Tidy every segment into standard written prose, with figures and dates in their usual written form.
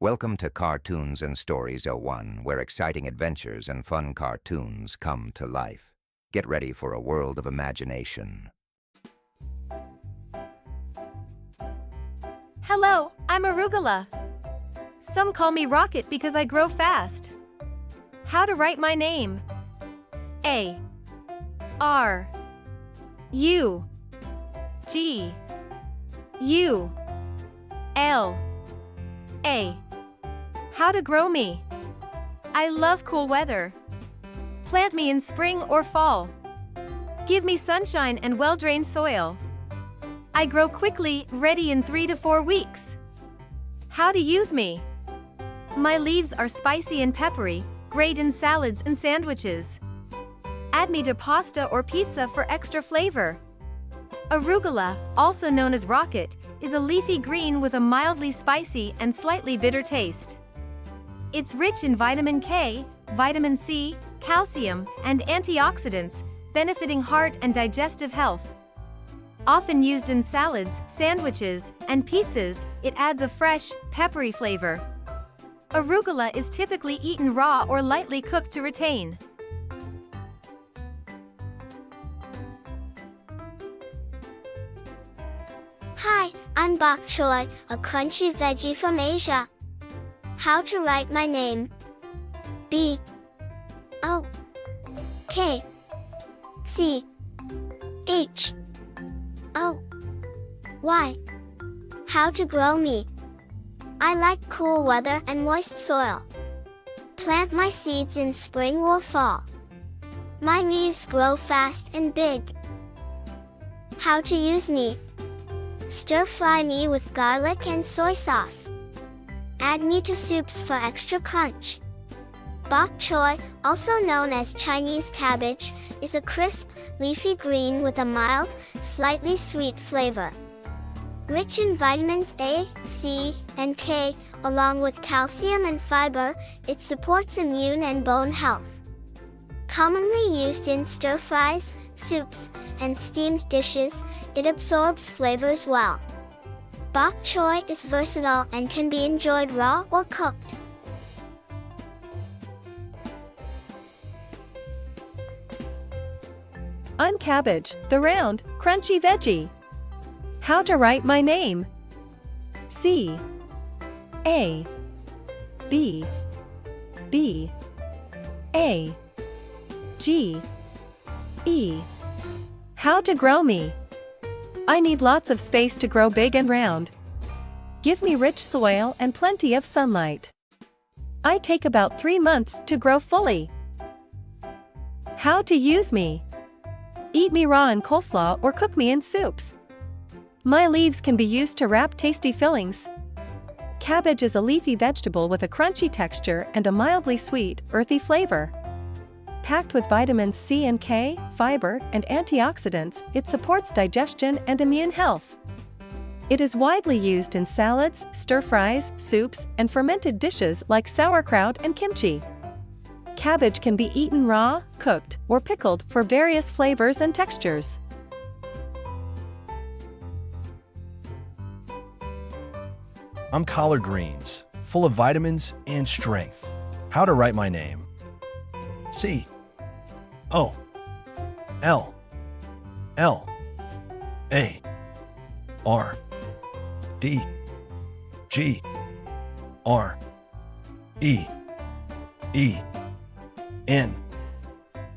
Welcome to Cartoons and Stories '01, where exciting adventures and fun cartoons come to life. Get ready for a world of imagination. Hello, I'm Arugula. Some call me Rocket because I grow fast. How to write my name? A R U G U L A. How to grow me? I love cool weather. Plant me in spring or fall. Give me sunshine and well-drained soil. I grow quickly, ready in 3 to 4 weeks. How to use me? My leaves are spicy and peppery, great in salads and sandwiches. Add me to pasta or pizza for extra flavor. Arugula, also known as rocket, is a leafy green with a mildly spicy and slightly bitter taste. It's rich in vitamin K, vitamin C, calcium, and antioxidants, benefiting heart and digestive health. Often used in salads, sandwiches, and pizzas, it adds a fresh, peppery flavor. Arugula is typically eaten raw or lightly cooked to retain. Hi, I'm bok choy, a crunchy veggie from Asia. How to write my name? B O K C H O Y. How to grow me? I like cool weather and moist soil. Plant my seeds in spring or fall. My leaves grow fast and big. How to use me? Stir-fry me with garlic and soy sauce. Add me to soups for extra crunch. Bok choy, also known as Chinese cabbage, is a crisp, leafy green with a mild, slightly sweet flavor. Rich in vitamins A, C, and K, along with calcium and fiber, it supports immune and bone health. Commonly used in stir-fries, soups, and steamed dishes, it absorbs flavors well. Bok choy is versatile and can be enjoyed raw or cooked. I'm Cabbage, the round, crunchy veggie. How to write my name? C A B B A G E. How to grow me? I need lots of space to grow big and round. Give me rich soil and plenty of sunlight. I take about 3 months to grow fully. How to use me? Eat me raw in coleslaw or cook me in soups. My leaves can be used to wrap tasty fillings. Cabbage is a leafy vegetable with a crunchy texture and a mildly sweet, earthy flavor. Packed with vitamins C and K, fiber, and antioxidants, it supports digestion and immune health. It is widely used in salads, stir-fries, soups, and fermented dishes like sauerkraut and kimchi. Cabbage can be eaten raw, cooked, or pickled for various flavors and textures. I'm collard greens, full of vitamins and strength. How to write my name? C O L L A R D G R E E N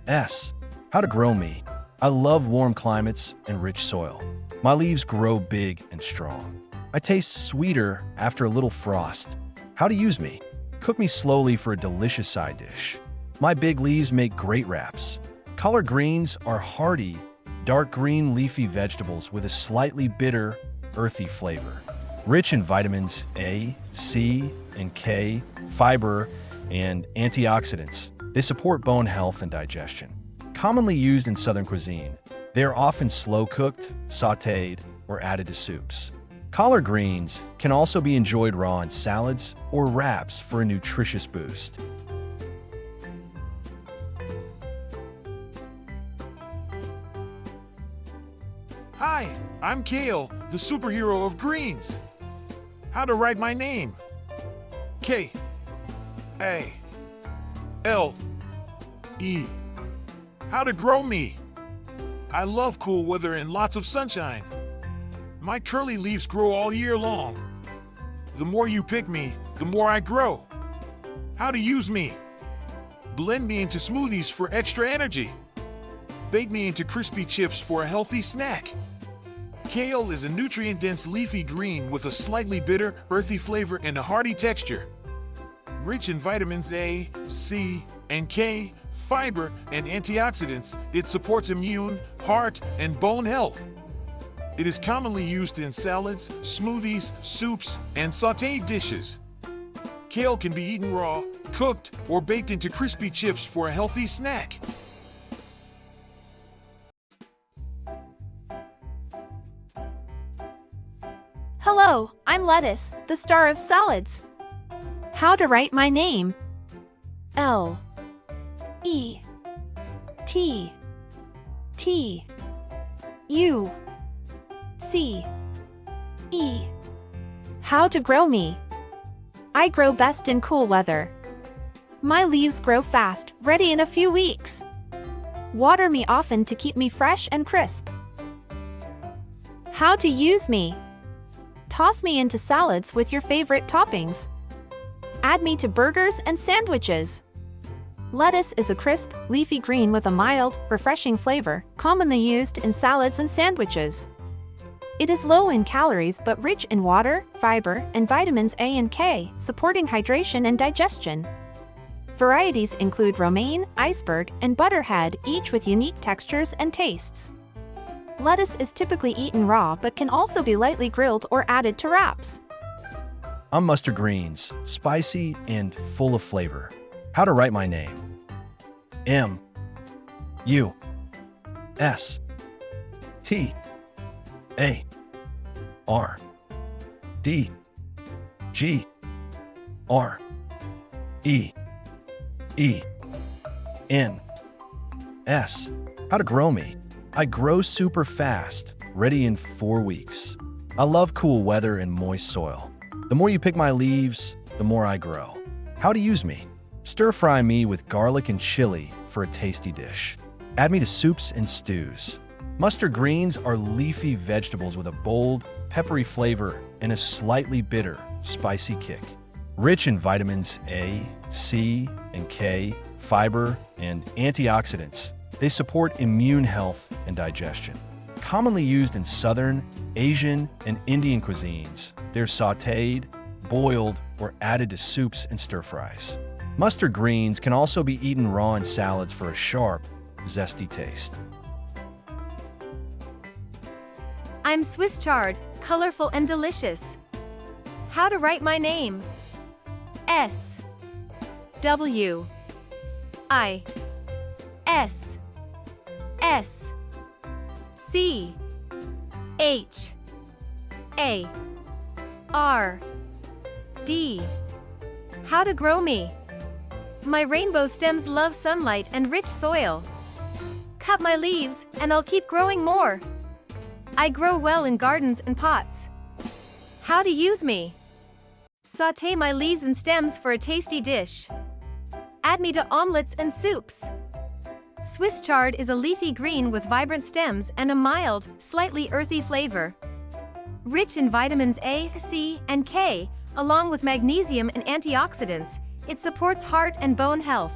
S. How to grow me? I love warm climates and rich soil. My leaves grow big and strong. I taste sweeter after a little frost. How to use me? Cook me slowly for a delicious side dish. My big leaves make great wraps. Collard greens are hearty, dark green leafy vegetables with a slightly bitter, earthy flavor. Rich in vitamins A, C, and K, fiber, and antioxidants, they support bone health and digestion. Commonly used in Southern cuisine, they are often slow-cooked, sautéed, or added to soups. Collard greens can also be enjoyed raw in salads or wraps for a nutritious boost. Hi, I'm Kale, the superhero of greens. How to write my name? K A L E. How to grow me. I love cool weather and lots of sunshine. My curly leaves grow all year long. The more you pick me, the more I grow. How to use me. Blend me into smoothies for extra energy. Bake me into crispy chips for a healthy snack. Kale is a nutrient-dense leafy green with a slightly bitter, earthy flavor and a hearty texture. Rich in vitamins A, C, and K, fiber, and antioxidants, it supports immune, heart, and bone health. It is commonly used in salads, smoothies, soups, and sautéed dishes. Kale can be eaten raw, cooked, or baked into crispy chips for a healthy snack. Hello, I'm Lettuce, the star of salads. How to write my name? L E T T U C E. How to grow me? I grow best in cool weather. My leaves grow fast, ready in a few weeks. Water me often to keep me fresh and crisp. How to use me? Toss me into salads with your favorite toppings. Add me to burgers and sandwiches. Lettuce is a crisp, leafy green with a mild, refreshing flavor, commonly used in salads and sandwiches. It is low in calories but rich in water, fiber, and vitamins A and K, supporting hydration and digestion. Varieties include romaine, iceberg, and butterhead, each with unique textures and tastes. Lettuce is typically eaten raw but can also be lightly grilled or added to wraps. I'm mustard greens, spicy and full of flavor. How to write my name? M U S T A R D G R E E N S. How to grow me? I grow super fast, ready in 4 weeks. I love cool weather and moist soil. The more you pick my leaves, the more I grow. How to use me? Stir fry me with garlic and chili for a tasty dish. Add me to soups and stews. Mustard greens are leafy vegetables with a bold, peppery flavor and a slightly bitter, spicy kick. Rich in vitamins A, C, and K, fiber, and antioxidants, they support immune health and digestion. Commonly used in Southern, Asian, and Indian cuisines, they're sautéed, boiled, or added to soups and stir-fries. Mustard greens can also be eaten raw in salads for a sharp, zesty taste. I'm Swiss chard, colorful and delicious. How to write my name? S W I S S C H A R D. How to grow me? My rainbow stems love sunlight and rich soil. Cut my leaves, and I'll keep growing more. I grow well in gardens and pots. How to use me? Sauté my leaves and stems for a tasty dish. Add me to omelets and soups. Swiss chard is a leafy green with vibrant stems and a mild, slightly earthy flavor. Rich in vitamins A, C, and K, along with magnesium and antioxidants, it supports heart and bone health.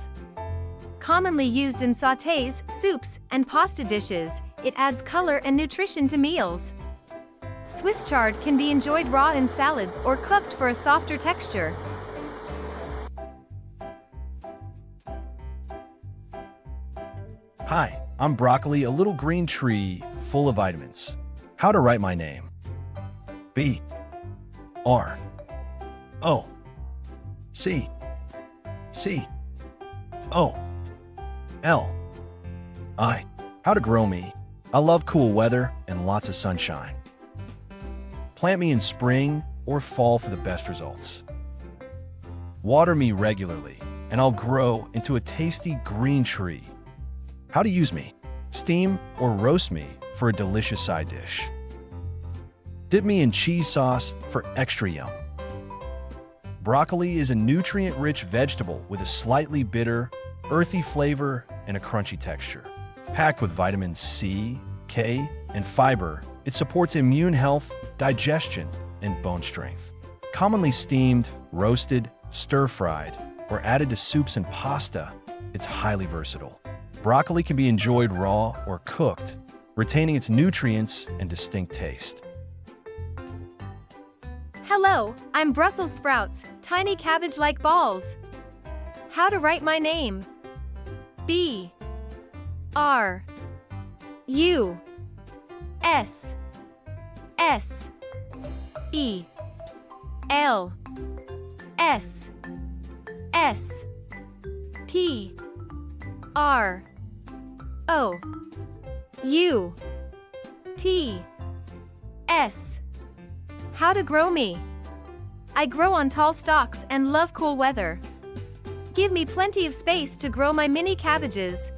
Commonly used in sautés, soups, and pasta dishes, it adds color and nutrition to meals. Swiss chard can be enjoyed raw in salads or cooked for a softer texture. Hi, I'm broccoli, a little green tree full of vitamins. How to write my name? B R O C C O L I. How to grow me? I love cool weather and lots of sunshine. Plant me in spring or fall for the best results. Water me regularly, and I'll grow into a tasty green tree. How to use me? Steam or roast me for a delicious side dish. Dip me in cheese sauce for extra yum. Broccoli is a nutrient-rich vegetable with a slightly bitter, earthy flavor and a crunchy texture. Packed with vitamins C, K, and fiber, it supports immune health, digestion, and bone strength. Commonly steamed, roasted, stir-fried, or added to soups and pasta, it's highly versatile. Broccoli can be enjoyed raw or cooked, retaining its nutrients and distinct taste. Hello, I'm Brussels sprouts, tiny cabbage-like balls. How to write my name? B R U S S E L S S P R O U T S. How to grow me? I grow on tall stalks and love cool weather. Give me plenty of space to grow my mini cabbages.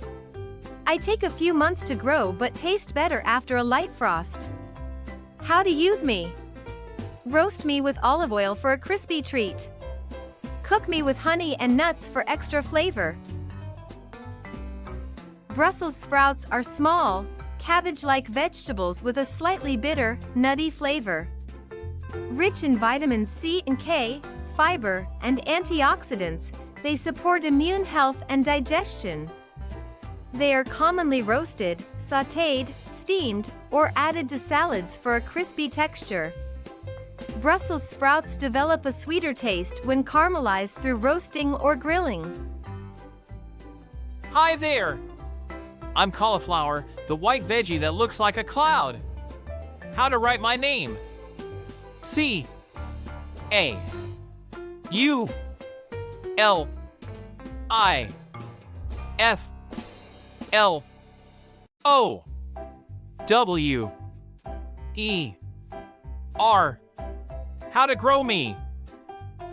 I take a few months to grow but taste better after a light frost. How to use me? Roast me with olive oil for a crispy treat. Cook me with honey and nuts for extra flavor. Brussels sprouts are small, cabbage-like vegetables with a slightly bitter, nutty flavor. Rich in vitamins C and K, fiber, and antioxidants, they support immune health and digestion. They are commonly roasted, sautéed, steamed, or added to salads for a crispy texture. Brussels sprouts develop a sweeter taste when caramelized through roasting or grilling. Hi there! I'm cauliflower, the white veggie that looks like a cloud. How to write my name? C A U L I F L O W E R. How to grow me?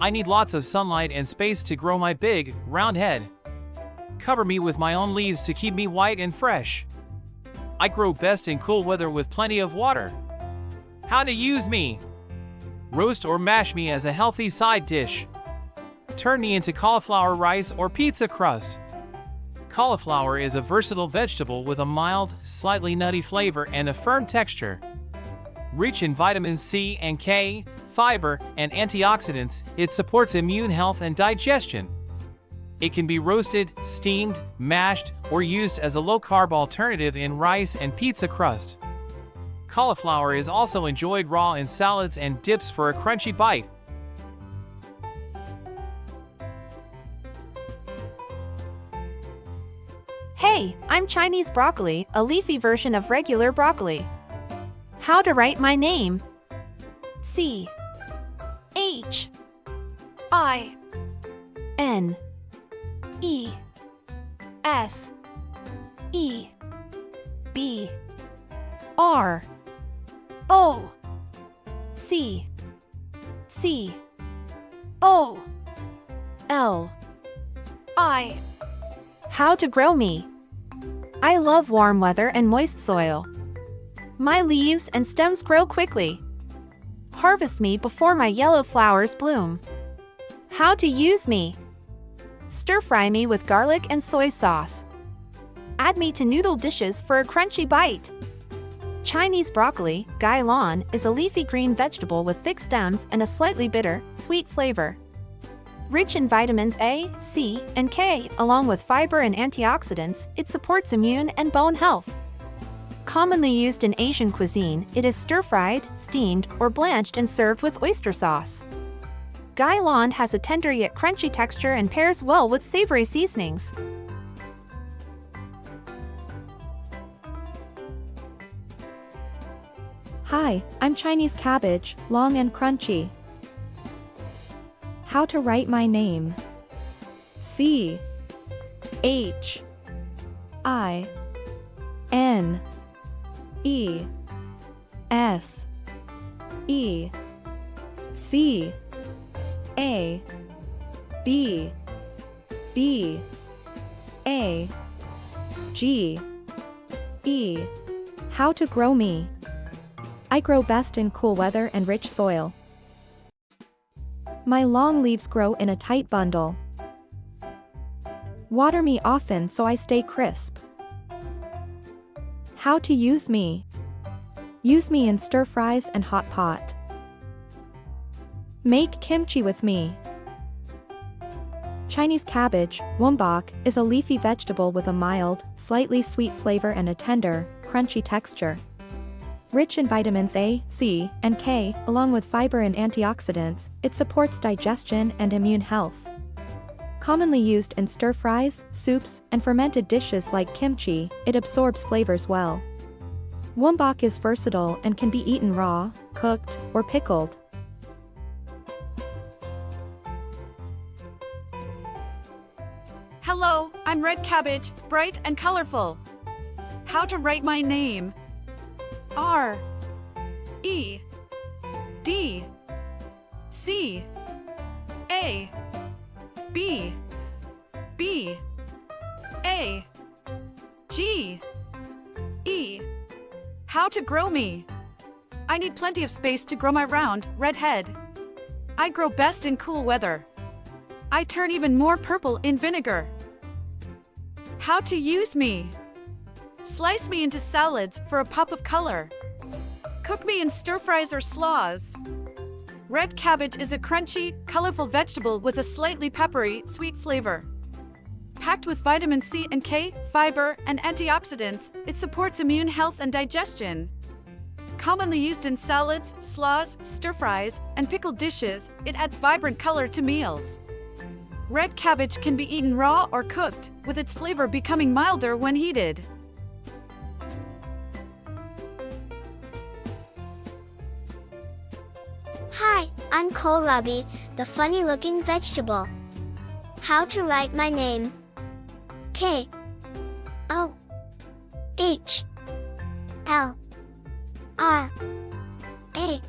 I need lots of sunlight and space to grow my big, round head. Cover me with my own leaves to keep me white and fresh. I grow best in cool weather with plenty of water. How to use me? Roast or mash me as a healthy side dish. Turn me into cauliflower rice or pizza crust. Cauliflower is a versatile vegetable with a mild, slightly nutty flavor and a firm texture. Rich in vitamins C and K, fiber, and antioxidants, it supports immune health and digestion. It can be roasted, steamed, mashed, or used as a low-carb alternative in rice and pizza crust. Cauliflower is also enjoyed raw in salads and dips for a crunchy bite. Hey, I'm Chinese broccoli, a leafy version of regular broccoli. How to write my name? C H I N E S E B R O C C O L I. How to grow me? I love warm weather and moist soil. My leaves and stems grow quickly. Harvest me before my yellow flowers bloom. How to use me? Stir-fry me with garlic and soy sauce. Add me to noodle dishes for a crunchy bite. Chinese broccoli, gai lan, is a leafy green vegetable with thick stems and a slightly bitter, sweet flavor. Rich in vitamins A, C, and K, along with fiber and antioxidants, it supports immune and bone health. Commonly used in Asian cuisine, it is stir-fried, steamed, or blanched and served with oyster sauce. Gai lan has a tender yet crunchy texture and pairs well with savory seasonings. Hi, I'm Chinese cabbage, long and crunchy. How to write my name? C H I N E S E C A B B A G E. How to grow me? I grow best in cool weather and rich soil. My long leaves grow in a tight bundle. Water me often so I stay crisp. How to use me. Use me in stir fries and hot pot. Make kimchi with me. Chinese cabbage, wombok, is a leafy vegetable with a mild, slightly sweet flavor and a tender, crunchy texture. Rich in vitamins A, C, and K, along with fiber and antioxidants, it supports digestion and immune health. Commonly used in stir fries, soups, and fermented dishes like kimchi, it absorbs flavors well. Wombok is versatile and can be eaten raw, cooked, or pickled. Hello, I'm red cabbage, bright and colorful. How to write my name? R E D C A B B A G E. How to grow me? I need plenty of space to grow my round, red head. I grow best in cool weather. I turn even more purple in vinegar. How to use me? Slice me into salads for a pop of color. Cook me in stir fries or slaws. Red cabbage is a crunchy, colorful vegetable with a slightly peppery, sweet flavor. Packed with vitamin C and K, fiber, and antioxidants, it supports immune health and digestion. Commonly used in salads, slaws, stir fries, and pickled dishes, it adds vibrant color to meals. Red cabbage can be eaten raw or cooked, with its flavor becoming milder when heated. Hi, I'm kohlrabi, the funny-looking vegetable. How to write my name? K O H L R A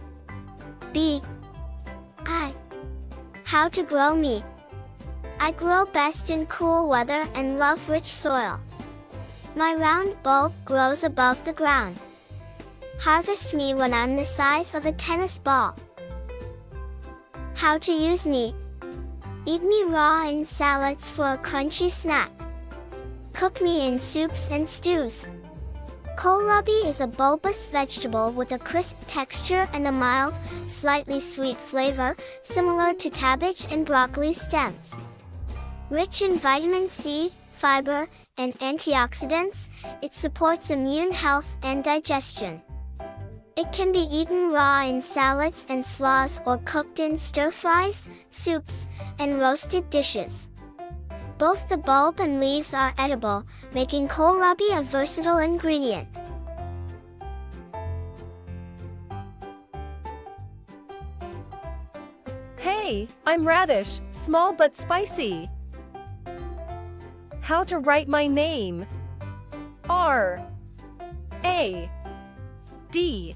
B I. How to grow me? I grow best in cool weather and love rich soil. My round bulb grows above the ground. Harvest me when I'm the size of a tennis ball. How to use me? Eat me raw in salads for a crunchy snack. Cook me in soups and stews. Kohlrabi is a bulbous vegetable with a crisp texture and a mild, slightly sweet flavor, similar to cabbage and broccoli stems. Rich in vitamin C, fiber, and antioxidants, it supports immune health and digestion. It can be eaten raw in salads and slaws or cooked in stir-fries, soups, and roasted dishes. Both the bulb and leaves are edible, making kohlrabi a versatile ingredient. Hey, I'm radish, small but spicy. How to write my name? R A D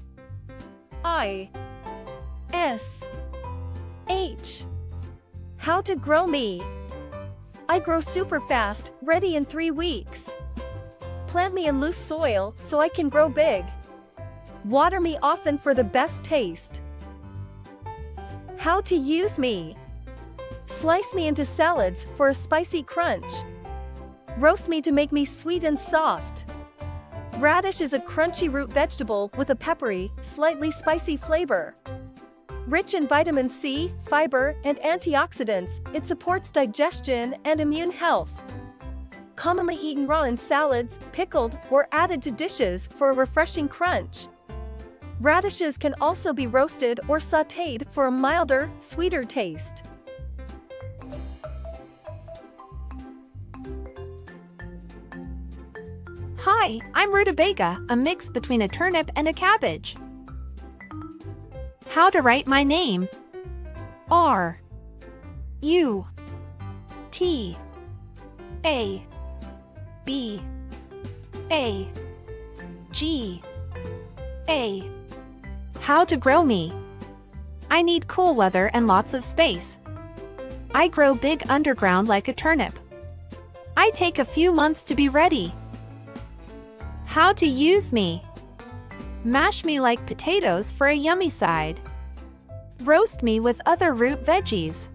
I S H. How to grow me? I grow super fast, ready in 3 weeks. Plant me in loose soil so I can grow big. Water me often for the best taste. How to use me? Slice me into salads for a spicy crunch. Roast me to make me sweet and soft. Radish is a crunchy root vegetable with a peppery, slightly spicy flavor. Rich in vitamin C, fiber, and antioxidants, it supports digestion and immune health. Commonly eaten raw in salads, pickled, or added to dishes for a refreshing crunch. Radishes can also be roasted or sautéed for a milder, sweeter taste. Hi, I'm rutabaga, a mix between a turnip and a cabbage. How to write my name? R U T A B A G A. How to grow me? I need cool weather and lots of space. I grow big underground like a turnip. I take a few months to be ready. How to use me? Mash me like potatoes for a yummy side. Roast me with other root veggies.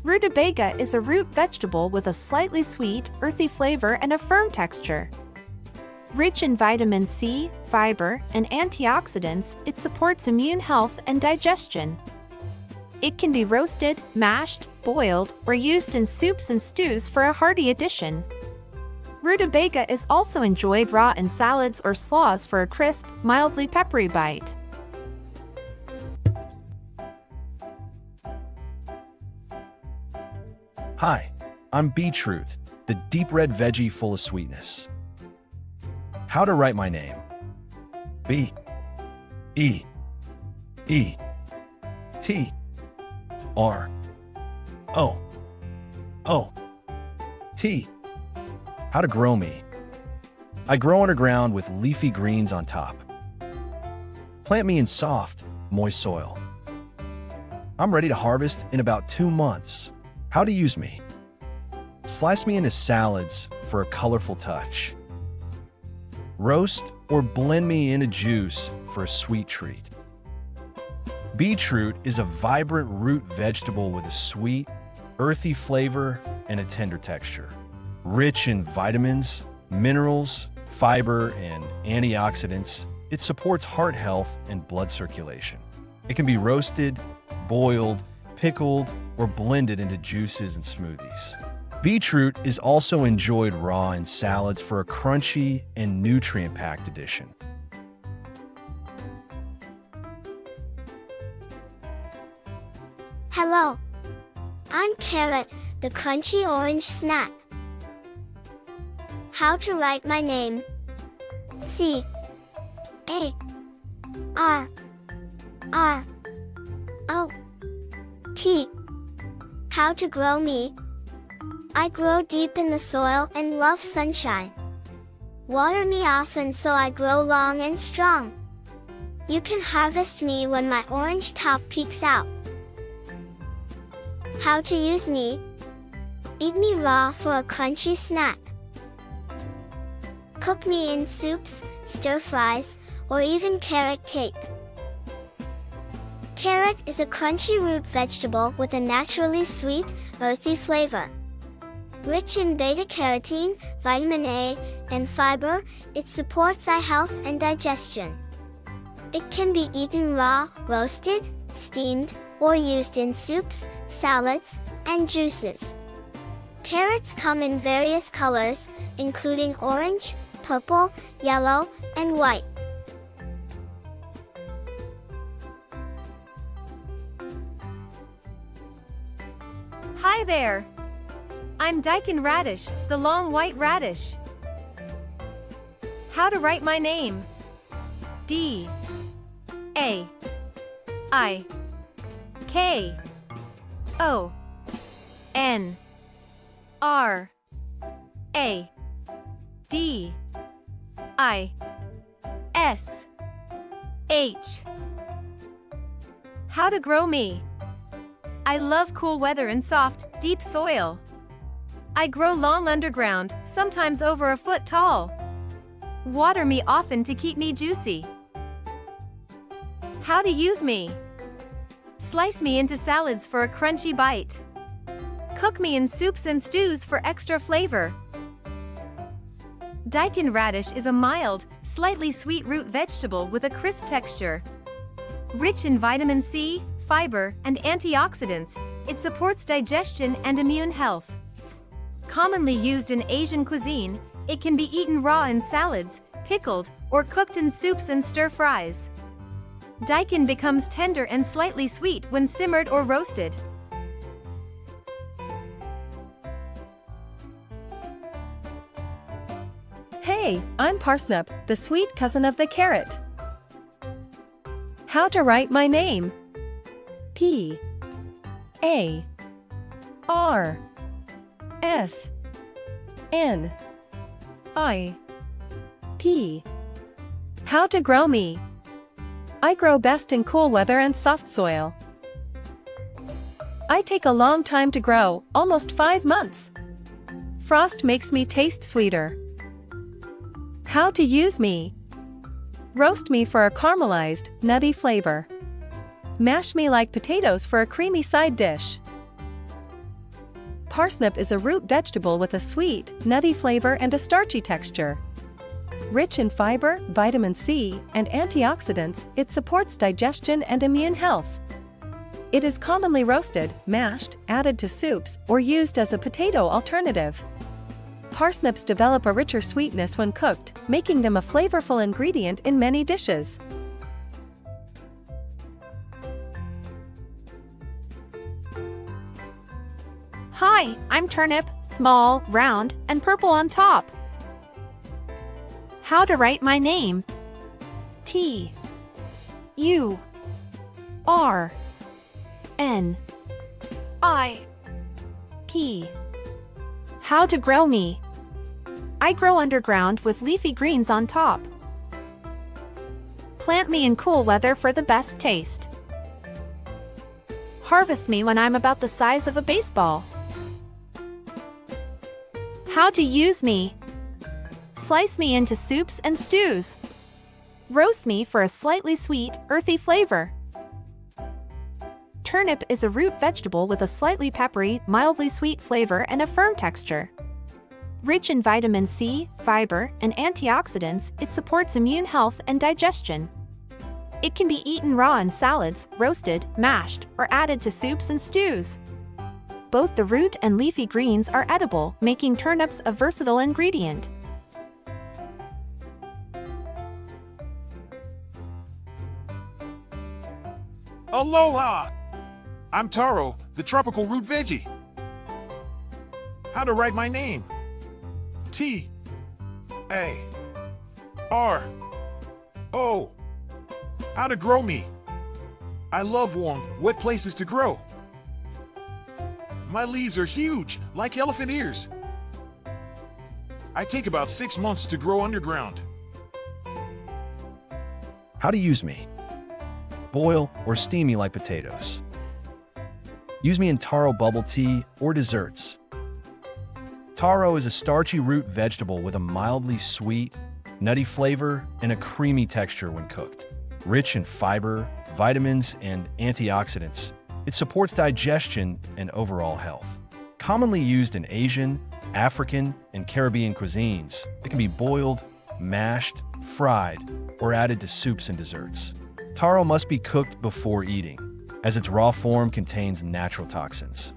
Rutabaga is a root vegetable with a slightly sweet, earthy flavor and a firm texture. Rich in vitamin C, fiber, and antioxidants, it supports immune health and digestion. It can be roasted, mashed, boiled, or used in soups and stews for a hearty addition. Rutabaga is also enjoyed raw in salads or slaws for a crisp, mildly peppery bite. Hi, I'm beetroot, the deep red veggie full of sweetness. How to write my name? B E E T R O O T. How to grow me? I grow underground with leafy greens on top. Plant me in soft, moist soil. I'm ready to harvest in about 2 months. How to use me? Slice me into salads for a colorful touch. Roast or blend me into juice for a sweet treat. Beetroot is a vibrant root vegetable with a sweet, earthy flavor and a tender texture. Rich in vitamins, minerals, fiber, and antioxidants, it supports heart health and blood circulation. It can be roasted, boiled, pickled, or blended into juices and smoothies. Beetroot is also enjoyed raw in salads for a crunchy and nutrient-packed addition. Hello. I'm Carrot, the crunchy orange snack. How to write my name? C A R R O T. How to grow me? I grow deep in the soil and love sunshine. Water me often so I grow long and strong. You can harvest me when my orange top peeks out. How to use me? Eat me raw for a crunchy snack. Cook me in soups, stir-fries, or even carrot cake. Carrot is a crunchy root vegetable with a naturally sweet, earthy flavor. Rich in beta-carotene, vitamin A, and fiber, it supports eye health and digestion. It can be eaten raw, roasted, steamed, or used in soups, salads, and juices. Carrots come in various colors, including orange, purple, yellow, and white. Hi there! I'm daikon radish, the long white radish. How to write my name? D A I K O N R A D I S H. How to grow me? I love cool weather and soft, deep soil. I grow long underground, sometimes over a foot tall. Water me often to keep me juicy. How to use me? Slice me into salads for a crunchy bite. Cook me in soups and stews for extra flavor. Daikon radish is a mild, slightly sweet root vegetable with a crisp texture. Rich in vitamin C, fiber, and antioxidants, it supports digestion and immune health. Commonly used in Asian cuisine, it can be eaten raw in salads, pickled, or cooked in soups and stir-fries. Daikon becomes tender and slightly sweet when simmered or roasted. Hey, I'm parsnip, the sweet cousin of the carrot. How to write my name? P A R S N I P. How to grow me? I grow best in cool weather and soft soil. I take a long time to grow, almost 5 months. Frost makes me taste sweeter. How to use me? Roast me for a caramelized, nutty flavor. Mash me like potatoes for a creamy side dish. Parsnip is a root vegetable with a sweet, nutty flavor and a starchy texture. Rich in fiber, vitamin C, and antioxidants, it supports digestion and immune health. It is commonly roasted, mashed, added to soups, or used as a potato alternative. Parsnips develop a richer sweetness when cooked, making them a flavorful ingredient in many dishes. Hi, I'm turnip, small, round, and purple on top. How to write my name? T U R N I P. How to grow me? I grow underground with leafy greens on top. Plant me in cool weather for the best taste. Harvest me when I'm about the size of a baseball. How to use me? Slice me into soups and stews. Roast me for a slightly sweet, earthy flavor. Turnip is a root vegetable with a slightly peppery, mildly sweet flavor and a firm texture. Rich in vitamin C, fiber, and antioxidants, it supports immune health and digestion. It can be eaten raw in salads, roasted, mashed, or added to soups and stews. Both the root and leafy greens are edible, making turnips a versatile ingredient. Aloha! I'm taro, the tropical root veggie. How to write my name? T A R O. How to grow me? I love warm, wet places to grow. My leaves are huge, like elephant ears. I take about 6 months to grow underground. How to use me? Boil or steam me like potatoes. Use me in taro bubble tea or desserts. Taro is a starchy root vegetable with a mildly sweet, nutty flavor and a creamy texture when cooked. Rich in fiber, vitamins, and antioxidants, it supports digestion and overall health. Commonly used in Asian, African, and Caribbean cuisines, it can be boiled, mashed, fried, or added to soups and desserts. Taro must be cooked before eating, as its raw form contains natural toxins.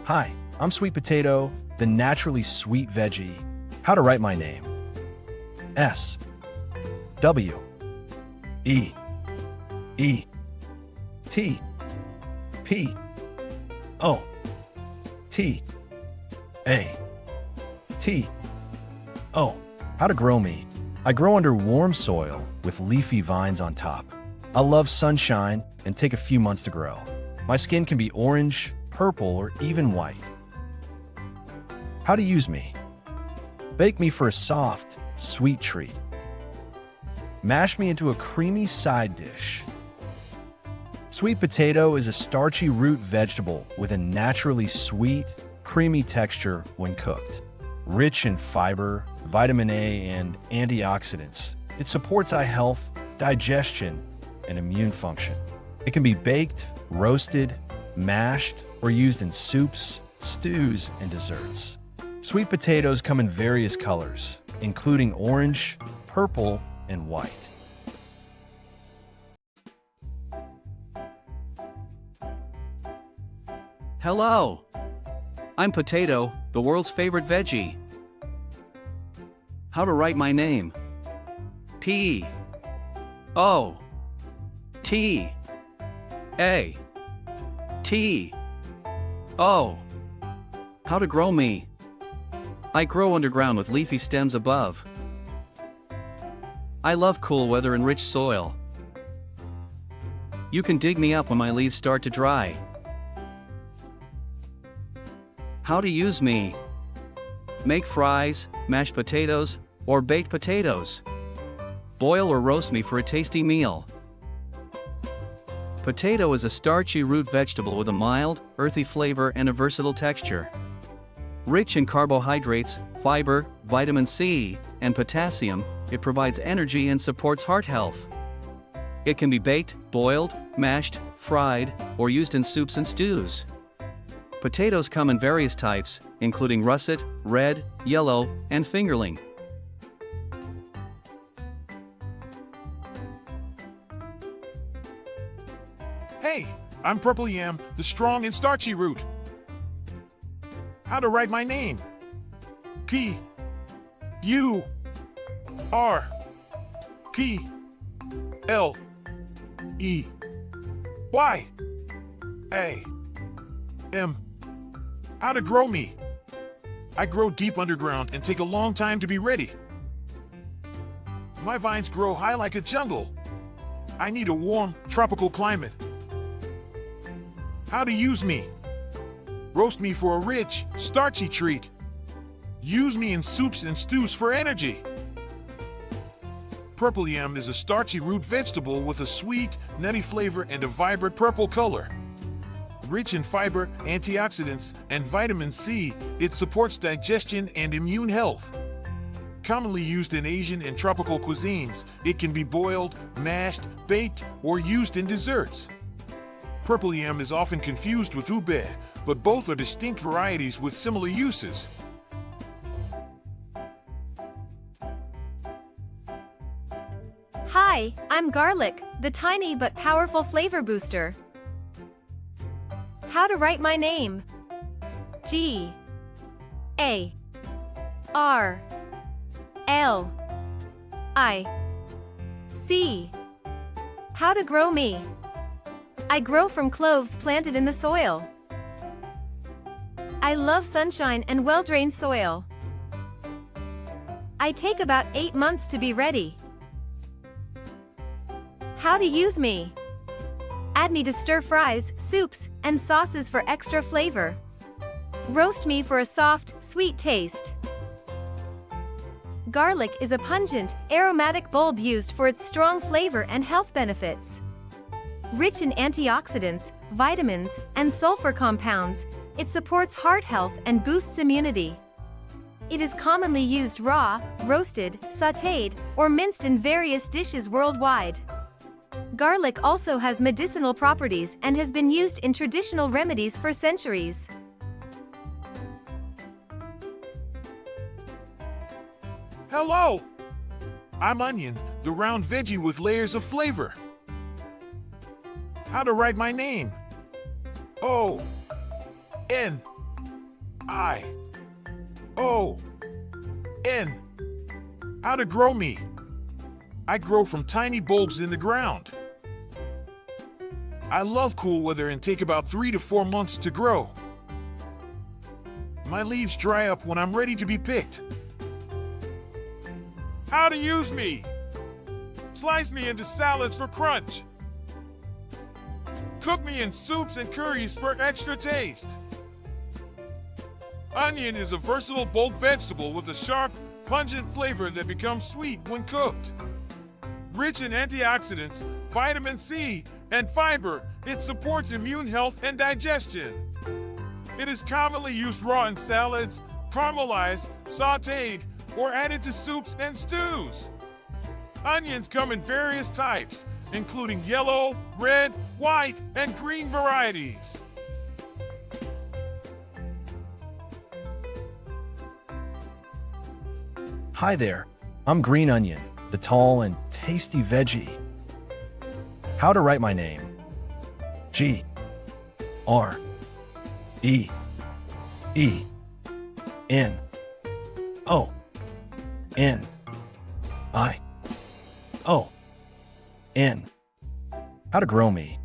Hi, I'm Sweet Potato, the naturally sweet veggie. How to write my name? S W E E T P O T A T O. How to grow me? I grow under warm soil with leafy vines on top. I love sunshine and take a few months to grow. My skin can be orange, purple, or even white. How to use me? Bake me for a soft, sweet treat. Mash me into a creamy side dish. Sweet potato is a starchy root vegetable with a naturally sweet, creamy texture when cooked. Rich in fiber, vitamin A, and antioxidants, it supports eye health, digestion, and immune function. It can be baked, roasted, mashed, or used in soups, stews, and desserts. Sweet potatoes come in various colors, including orange, purple, and white. Hello! I'm Potato, the world's favorite veggie. How to write my name? P O T A T O. How to grow me? I grow underground with leafy stems above. I love cool weather and rich soil. You can dig me up when my leaves start to dry. How to use me? Make fries, mashed potatoes, or baked potatoes. Boil or roast me for a tasty meal. Potato is a starchy root vegetable with a mild, earthy flavor and a versatile texture. Rich in carbohydrates, fiber, vitamin C, and potassium, it provides energy and supports heart health. It can be baked, boiled, mashed, fried, or used in soups and stews. Potatoes come in various types, including russet, red, yellow, and fingerling. Hey, I'm purple yam, the strong and starchy root. How to write my name? P U R P L E Y A M. How to grow me? I grow deep underground and take a long time to be ready. My vines grow high like a jungle. I need a warm, tropical climate. How to use me? Roast me for a rich, starchy treat. Use me in soups and stews for energy. Purple yam is a starchy root vegetable with a sweet, nutty flavor and a vibrant purple color. Rich in fiber, antioxidants, and vitamin C, it supports digestion and immune health. Commonly used in Asian and tropical cuisines, it can be boiled, mashed, baked, or used in desserts. Purple yam is often confused with ube, but both are distinct varieties with similar uses. Hi, I'm garlic, the tiny but powerful flavor booster. How to write my name? G A R L I C. How to grow me? I grow from cloves planted in the soil. I love sunshine and well-drained soil. I take about 8 months to be ready. How to use me? Add me to stir fries, soups, and sauces for extra flavor. Roast me for a soft, sweet taste. Garlic is a pungent, aromatic bulb used for its strong flavor and health benefits. Rich in antioxidants, vitamins, and sulfur compounds, it supports heart health and boosts immunity. It is commonly used raw, roasted, sautéed, or minced in various dishes worldwide. Garlic also has medicinal properties and has been used in traditional remedies for centuries. Hello! I'm onion, the round veggie with layers of flavor. How to write my name? O N I O N. How to grow me? I grow from tiny bulbs in the ground. I love cool weather and take about 3 to 4 months to grow. My leaves dry up when I'm ready to be picked. How to use me? Slice me into salads for crunch. Cook me in soups and curries for extra taste. Onion is a versatile bulk vegetable with a sharp, pungent flavor that becomes sweet when cooked. Rich in antioxidants, vitamin C, and fiber, it supports immune health and digestion. It is commonly used raw in salads, caramelized, sautéed, or added to soups and stews. Onions come in various types, including yellow, red, white, and green varieties. Hi there, I'm Green Onion, the tall and tasty veggie. How to write my name? G R E E N O N I O N. How to grow me?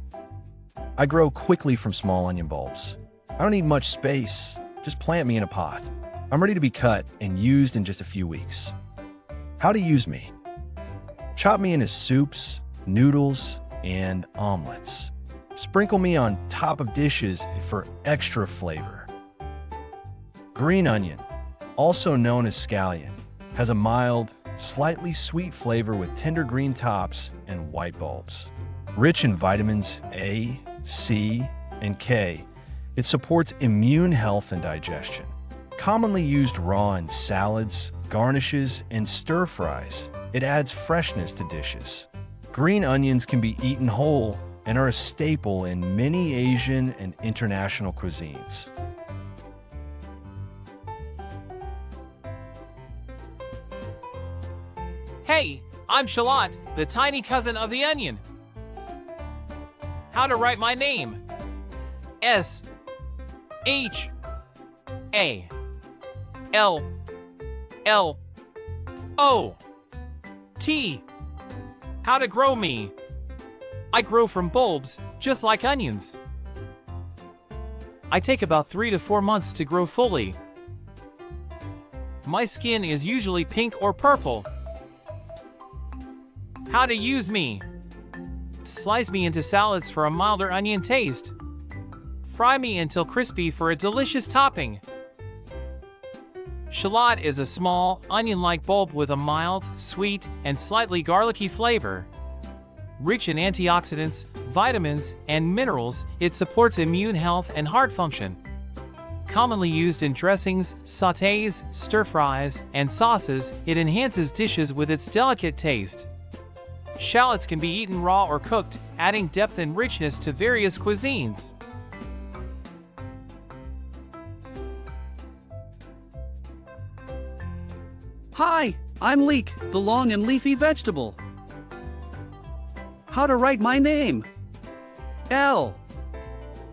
I grow quickly from small onion bulbs. I don't need much space, just plant me in a pot. I'm ready to be cut and used in just a few weeks. How to use me? Chop me into soups, noodles, and omelets. Sprinkle me on top of dishes for extra flavor. Green onion, also known as scallion, has a mild, slightly sweet flavor with tender green tops and white bulbs. Rich in vitamins A, C, and K, it supports immune health and digestion. Commonly used raw in salads, garnishes, and stir-fries, it adds freshness to dishes. Green onions can be eaten whole and are a staple in many Asian and international cuisines. Hey, I'm shallot, the tiny cousin of the onion. How to write my name? S H A L L O T. How to grow me? I grow from bulbs, just like onions. I take about 3 to 4 months to grow fully. My skin is usually pink or purple. How to use me? Slice me into salads for a milder onion taste. Fry me until crispy for a delicious topping. Shallot is a small, onion-like bulb with a mild, sweet, and slightly garlicky flavor. Rich in antioxidants, vitamins, and minerals, it supports immune health and heart function. Commonly used in dressings, sautés, stir-fries, and sauces, it enhances dishes with its delicate taste. Shallots can be eaten raw or cooked, adding depth and richness to various cuisines. Hi, I'm leek, the long and leafy vegetable. How to write my name? L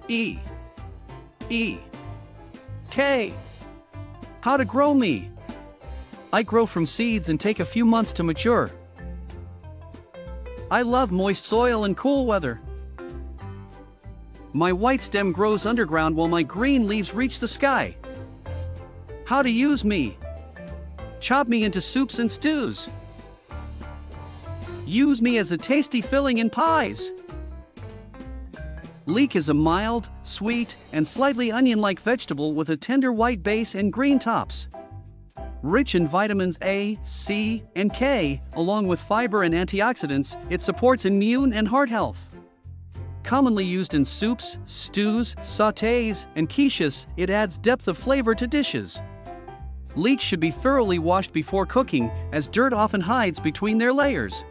E E K. How to grow me? I grow from seeds and take a few months to mature. I love moist soil and cool weather. My white stem grows underground while my green leaves reach the sky. How to use me? Chop me into soups and stews. Use me as a tasty filling in pies. Leek is a mild, sweet, and slightly onion-like vegetable with a tender white base and green tops. Rich in vitamins A, C, and K, along with fiber and antioxidants, it supports immune and heart health. Commonly used in soups, stews, sautés, and quiches, it adds depth of flavor to dishes. Leeks should be thoroughly washed before cooking, as dirt often hides between their layers.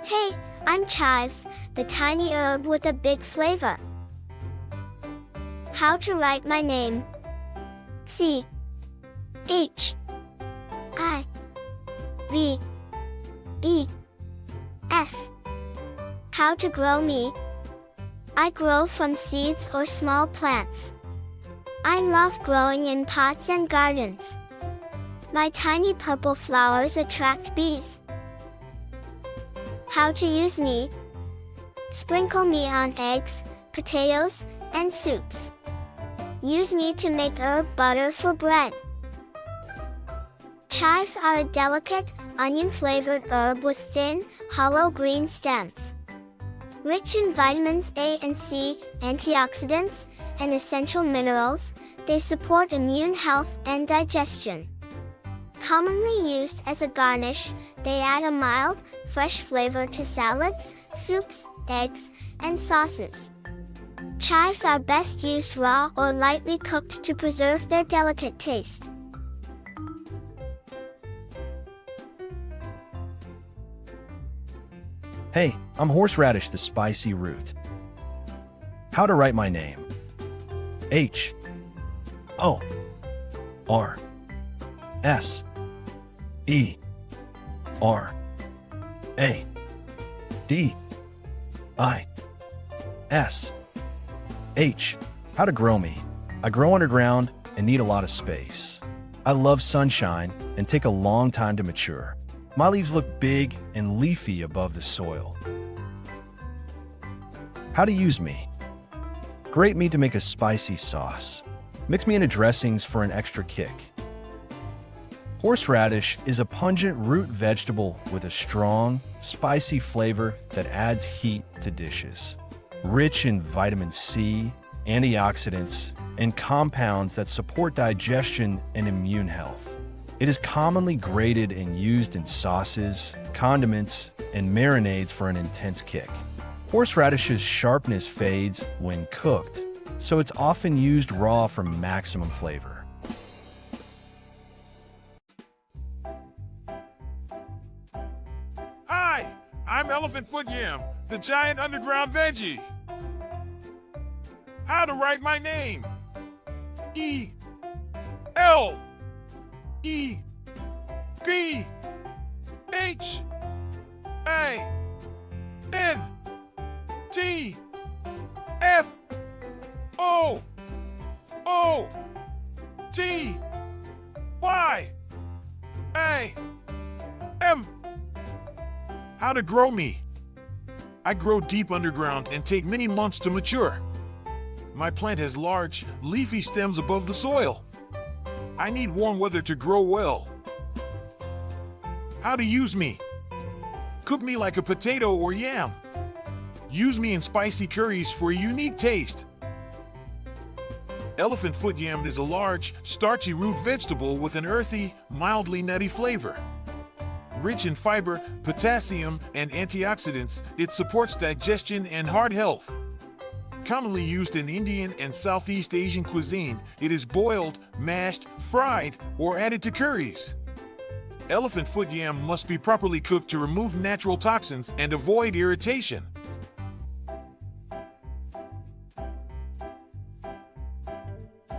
Hey, I'm chives, the tiny herb with a big flavor. How to write my name? C H I V E S. How to grow me? I grow from seeds or small plants. I love growing in pots and gardens. My tiny purple flowers attract bees. How to use me? Sprinkle me on eggs, potatoes, and soups. Use me to make herb butter for bread. Chives are a delicate, onion-flavored herb with thin, hollow green stems. Rich in vitamins A and C, antioxidants, and essential minerals, they support immune health and digestion. Commonly used as a garnish, they add a mild, fresh flavor to salads, soups, eggs, and sauces. Chives are best used raw or lightly cooked to preserve their delicate taste. Hey, I'm horseradish, the spicy root. How to write my name? H O R S E R A D I S H. How to grow me? I grow underground and need a lot of space. I love sunshine and take a long time to mature. My leaves look big and leafy above the soil. How to use me? Grate me to make a spicy sauce. Mix me into dressings for an extra kick. Horseradish is a pungent root vegetable with a strong, spicy flavor that adds heat to dishes. Rich in vitamin C, antioxidants, and compounds that support digestion and immune health. It is commonly grated and used in sauces, condiments, and marinades for an intense kick. Horseradish's sharpness fades when cooked, so it's often used raw for maximum flavor. Hi, I'm Elephant Foot Yam, the giant underground veggie. How to write my name? E L E B H A N T F O O T Y A M. How to grow me? I grow deep underground and take many months to mature. My plant has large, leafy stems above the soil. I need warm weather to grow well. How to use me? Cook me like a potato or yam. Use me in spicy curries for a unique taste. Elephant foot yam is a large, starchy root vegetable with an earthy, mildly nutty flavor. Rich in fiber, potassium, and antioxidants, it supports digestion and heart health. Commonly used in Indian and Southeast Asian cuisine, it is boiled, mashed, fried, or added to curries. Elephant foot yam must be properly cooked to remove natural toxins and avoid irritation.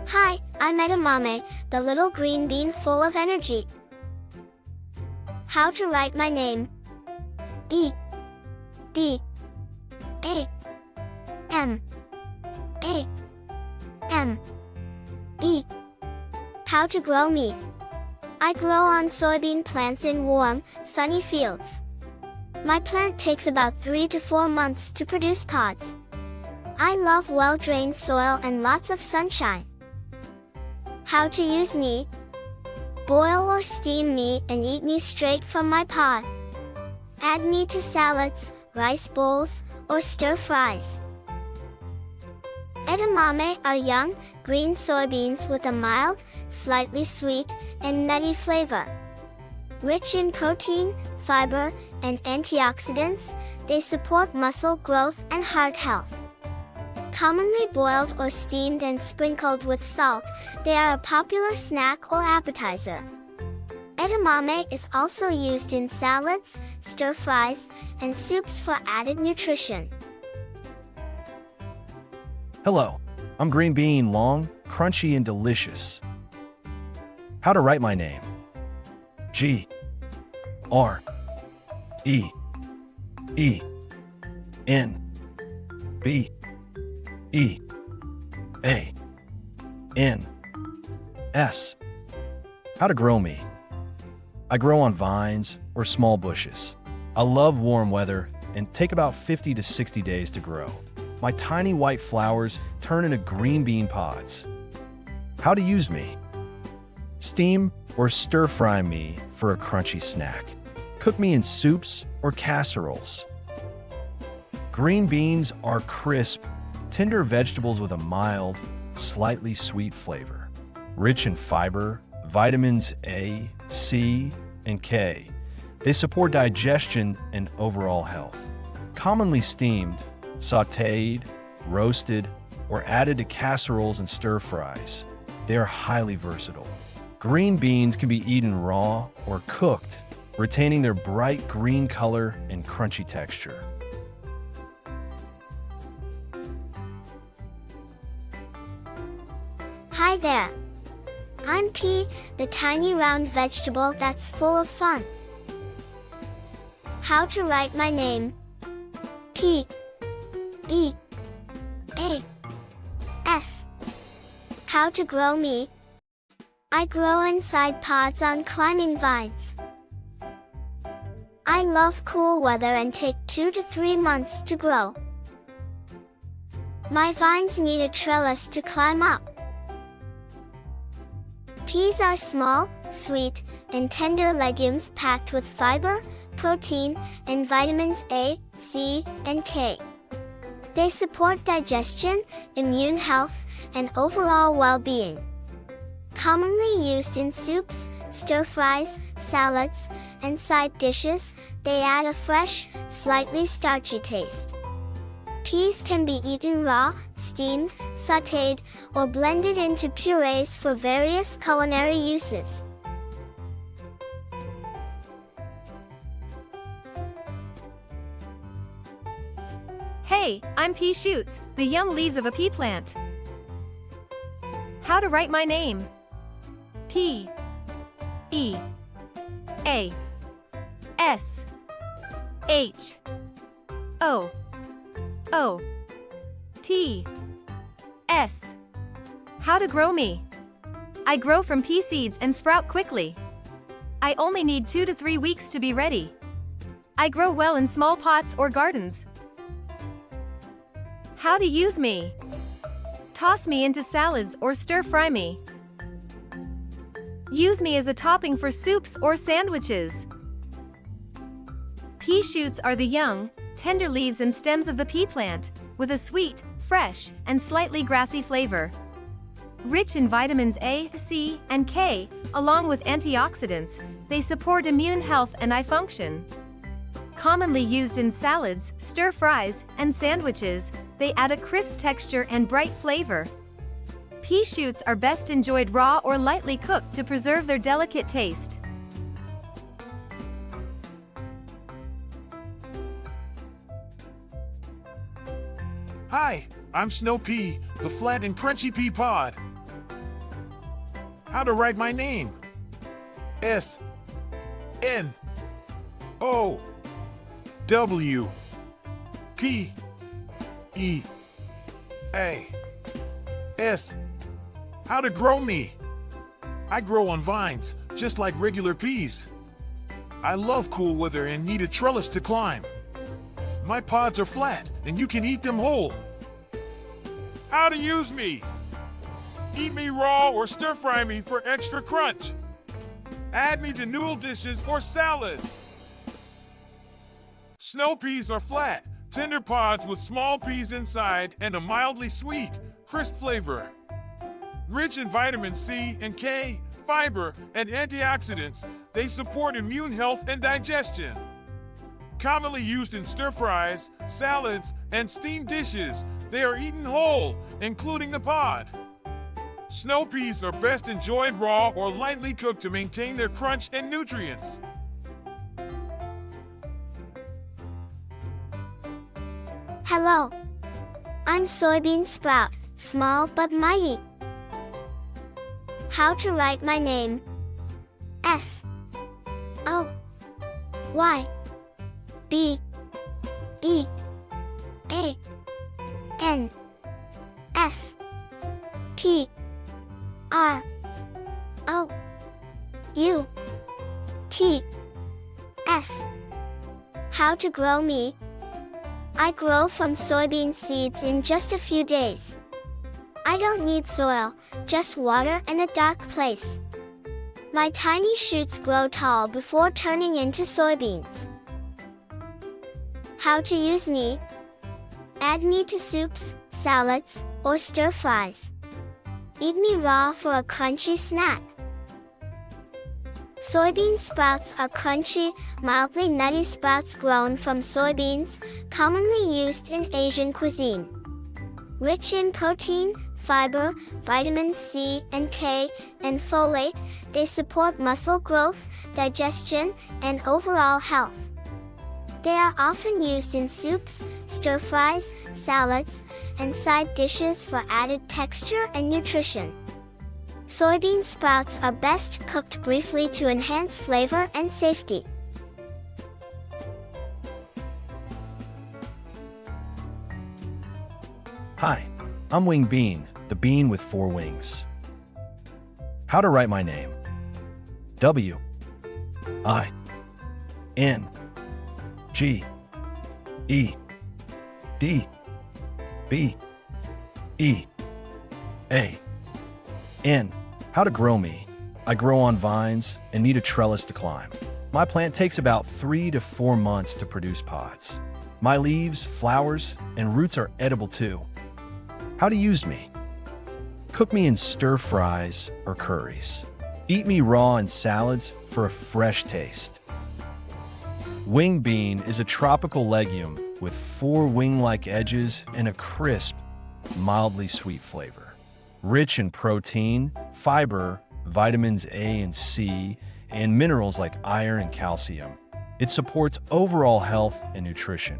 Hi, I'm edamame, the little green bean full of energy. How to write my name? E D A M A M E. How to grow me? I grow on soybean plants in warm, sunny fields. My plant takes about 3 to 4 months to produce pods. I love well-drained soil and lots of sunshine. How to use me? Boil or steam me and eat me straight from my pod. Add me to salads, rice bowls, or stir fries. Edamame are young, green soybeans with a mild, slightly sweet, and nutty flavor. Rich in protein, fiber, and antioxidants, they support muscle growth and heart health. Commonly boiled or steamed and sprinkled with salt, they are a popular snack or appetizer. Edamame is also used in salads, stir-fries, and soups for added nutrition. Hello, I'm green bean, long, crunchy, and delicious. How to write my name? G R E E N B E A N S. How to grow me? I grow on vines or small bushes. I love warm weather and take about 50 to 60 days to grow. My tiny white flowers turn into green bean pods. How to use me? Steam or stir-fry me for a crunchy snack. Cook me in soups or casseroles. Green beans are crisp, tender vegetables with a mild, slightly sweet flavor. Rich in fiber, vitamins A, C, and K. They support digestion and overall health. Commonly steamed, sautéed, roasted, or added to casseroles and stir-fries. They are highly versatile. Green beans can be eaten raw or cooked, retaining their bright green color and crunchy texture. Hi there. I'm pea, the tiny round vegetable that's full of fun. How to write my name? P E A S. How to grow me? I grow inside pods on climbing vines. I love cool weather and take 2 to 3 months to grow. My vines need a trellis to climb up. Peas are small, sweet, and tender legumes packed with fiber, protein, and vitamins A, C, and K. They support digestion, immune health, and overall well-being. Commonly used in soups, stir-fries, salads, and side dishes, they add a fresh, slightly starchy taste. Peas can be eaten raw, steamed, sautéed, or blended into purees for various culinary uses. Hey, I'm pea shoots, the young leaves of a pea plant. How to write my name? P E A S H O O T S. How to grow me? I grow from pea seeds and sprout quickly. I only need 2 to 3 weeks to be ready. I grow well in small pots or gardens. How to use me? Toss me into salads or stir-fry me. Use me as a topping for soups or sandwiches. Pea shoots are the young, tender leaves and stems of the pea plant, with a sweet, fresh, and slightly grassy flavor. Rich in vitamins A, C, and K, along with antioxidants, they support immune health and eye function. Commonly used in salads, stir-fries, and sandwiches, they add a crisp texture and bright flavor. Pea shoots are best enjoyed raw or lightly cooked to preserve their delicate taste. Hi, I'm Snow Pea, the flat and crunchy pea pod. How to write my name? S N O W P E A S. How to grow me? I grow on vines, just like regular peas. I love cool weather and need a trellis to climb. My pods are flat, and you can eat them whole. How to use me? Eat me raw or stir-fry me for extra crunch. Add me to noodle dishes or salads. Snow peas are flat, tender pods with small peas inside and a mildly sweet, crisp flavor. Rich in vitamin C and K, fiber, and antioxidants, they support immune health and digestion. Commonly used in stir-fries, salads, and steamed dishes, they are eaten whole, including the pod. Snow peas are best enjoyed raw or lightly cooked to maintain their crunch and nutrients. Hello. I'm soybean sprout, small but mighty. How to write my name? S O Y B E A N S P R O U T S. How to grow me? I grow from soybean seeds in just a few days. I don't need soil, just water and a dark place. My tiny shoots grow tall before turning into soybeans. How to use me? Add me to soups, salads, or stir-fries. Eat me raw for a crunchy snack. Soybean sprouts are crunchy, mildly nutty sprouts grown from soybeans, commonly used in Asian cuisine. Rich in protein, fiber, vitamin C and K, and folate, they support muscle growth, digestion, and overall health. They are often used in soups, stir-fries, salads, and side dishes for added texture and nutrition. Soybean sprouts are best cooked briefly to enhance flavor and safety. Hi, I'm Wing Bean, the bean with 4 wings. How to write my name? W I N G E D B E A N. How to grow me? I grow on vines and need a trellis to climb. My plant takes about 3 to 4 months to produce pods. My leaves, flowers, and roots are edible too. How to use me? Cook me in stir-fries or curries. Eat me raw in salads for a fresh taste. Wing bean is a tropical legume with 4 wing-like edges and a crisp, mildly sweet flavor. Rich in protein, fiber, vitamins A and C, and minerals like iron and calcium. It supports overall health and nutrition.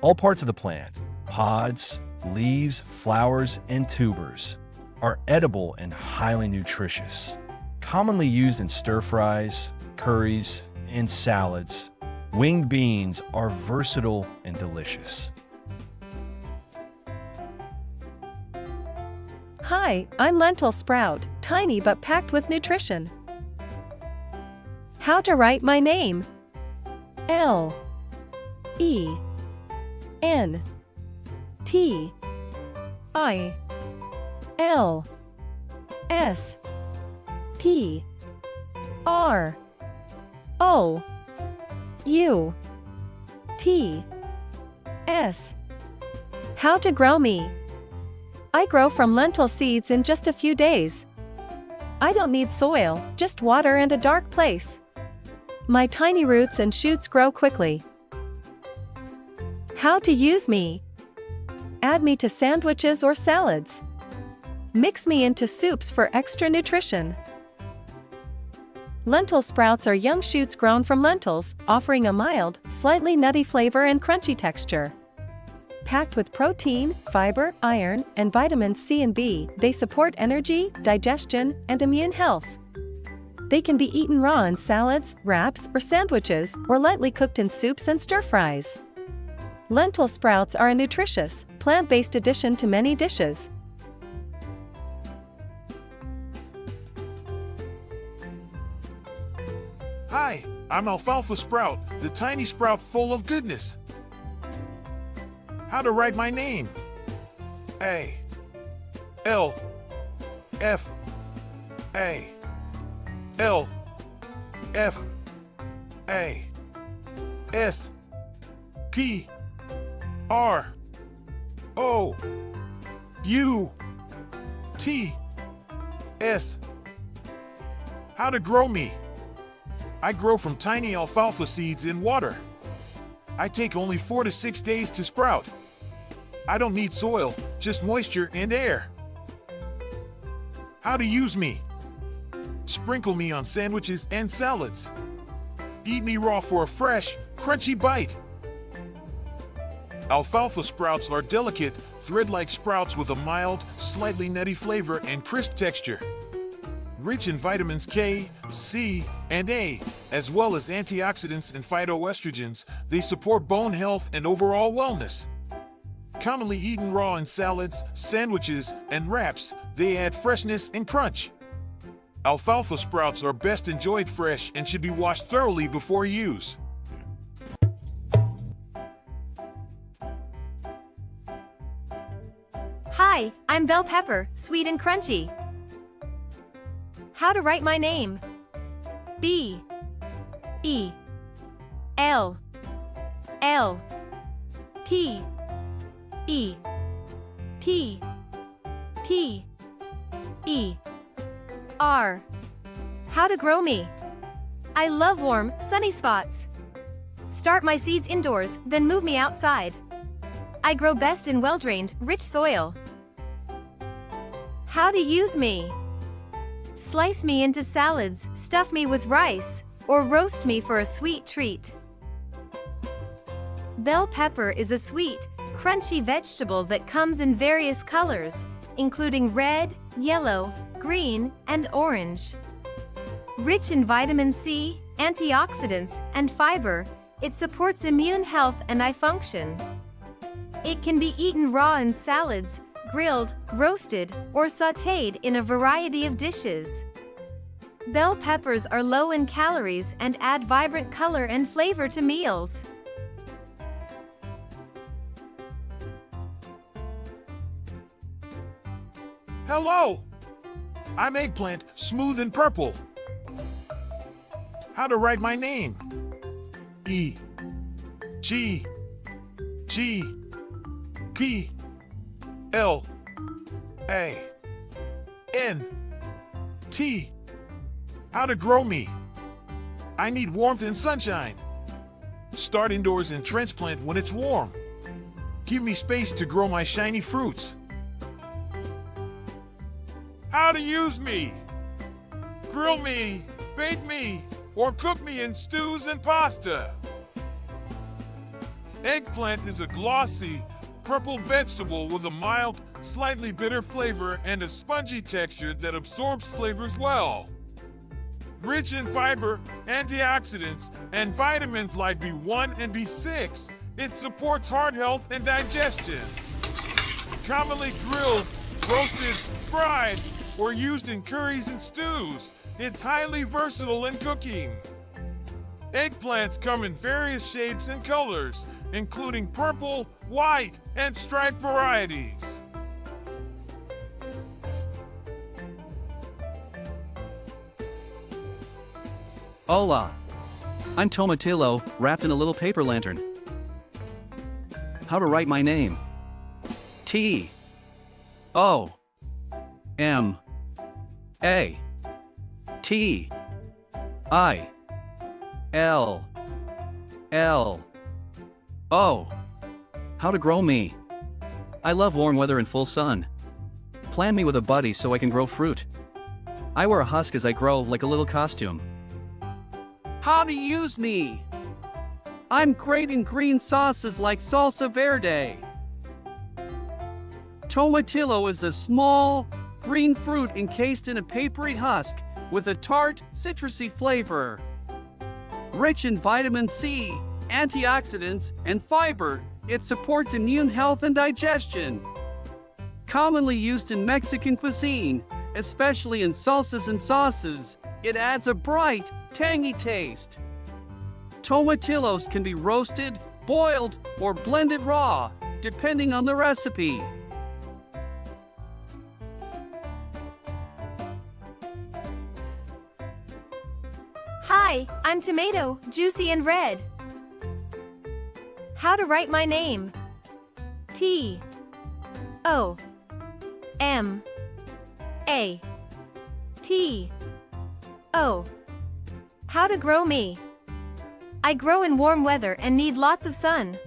All parts of the plant, pods, leaves, flowers, and tubers, are edible and highly nutritious. Commonly used in stir-fries, curries, and salads, winged beans are versatile and delicious. Hi, I'm lentil sprout, tiny but packed with nutrition. How to write my name? L E N T I L S P R O U T S. How to grow me? I grow from lentil seeds in just a few days. I don't need soil, just water and a dark place. My tiny roots and shoots grow quickly. How to use me? Add me to sandwiches or salads. Mix me into soups for extra nutrition. Lentil sprouts are young shoots grown from lentils, offering a mild, slightly nutty flavor and crunchy texture. Packed with protein, fiber, iron, and vitamins C and B, they support energy, digestion, and immune health. They can be eaten raw in salads, wraps, or sandwiches, or lightly cooked in soups and stir-fries. Lentil sprouts are a nutritious, plant-based addition to many dishes. Hi, I'm Alfalfa Sprout, the tiny sprout full of goodness. How to write my name? A L F A L F A S P R O U T S. How to grow me? I grow from tiny alfalfa seeds in water. I take only 4 to 6 days to sprout. I don't need soil, just moisture and air. How to use me? Sprinkle me on sandwiches and salads. Eat me raw for a fresh, crunchy bite. Alfalfa sprouts are delicate, thread-like sprouts with a mild, slightly nutty flavor and crisp texture. Rich in vitamins K, C, and A, as well as antioxidants and phytoestrogens, they support bone health and overall wellness. Commonly eaten raw in salads, sandwiches, and wraps, they add freshness and crunch. Alfalfa sprouts are best enjoyed fresh and should be washed thoroughly before use. Hi, I'm bell pepper, sweet and crunchy. How to write my name? B E L L P E P P E R. How to grow me? I love warm, sunny spots. Start my seeds indoors, then move me outside. I grow best in well-drained, rich soil. How to use me? Slice me into salads, stuff me with rice, or roast me for a sweet treat. Bell pepper is a sweet, crunchy vegetable that comes in various colors, including red, yellow, green, and orange. Rich in vitamin C, antioxidants, and fiber, it supports immune health and eye function. It can be eaten raw in salads, grilled, roasted, or sautéed in a variety of dishes. Bell peppers are low in calories and add vibrant color and flavor to meals. Hello! I'm Eggplant, smooth and purple. How to write my name? E G G P L A N T. How to grow me? I need warmth and sunshine. Start indoors and transplant when it's warm. Give me space to grow my shiny fruits. How to use me. Grill me, bake me, or cook me in stews and pasta. Eggplant is a glossy, purple vegetable with a mild, slightly bitter flavor and a spongy texture that absorbs flavors well. Rich in fiber, antioxidants, and vitamins like B1 and B6, it supports heart health and digestion. Commonly grilled, roasted, fried, or used in curries and stews, it's highly versatile in cooking. Eggplants come in various shapes and colors, including purple, white, and striped varieties. Hola! I'm Tomatillo, wrapped in a little paper lantern. How to write my name? T O M A T I L L O. How to grow me? I love warm weather and full sun. Plan me with a buddy so I can grow fruit. I wear a husk as I grow, like a little costume. How to use me? I'm great in green sauces like salsa verde. Tomatillo is a small, green fruit encased in a papery husk with a tart, citrusy flavor. Rich in vitamin C, antioxidants, and fiber, it supports immune health and digestion. Commonly used in Mexican cuisine, especially in salsas and sauces, it adds a bright, tangy taste. Tomatillos can be roasted, boiled, or blended raw, depending on the recipe. Hi, I'm Tomato, juicy and red. How to write my name? T O M A T O. How to grow me? I grow in warm weather and need lots of sun.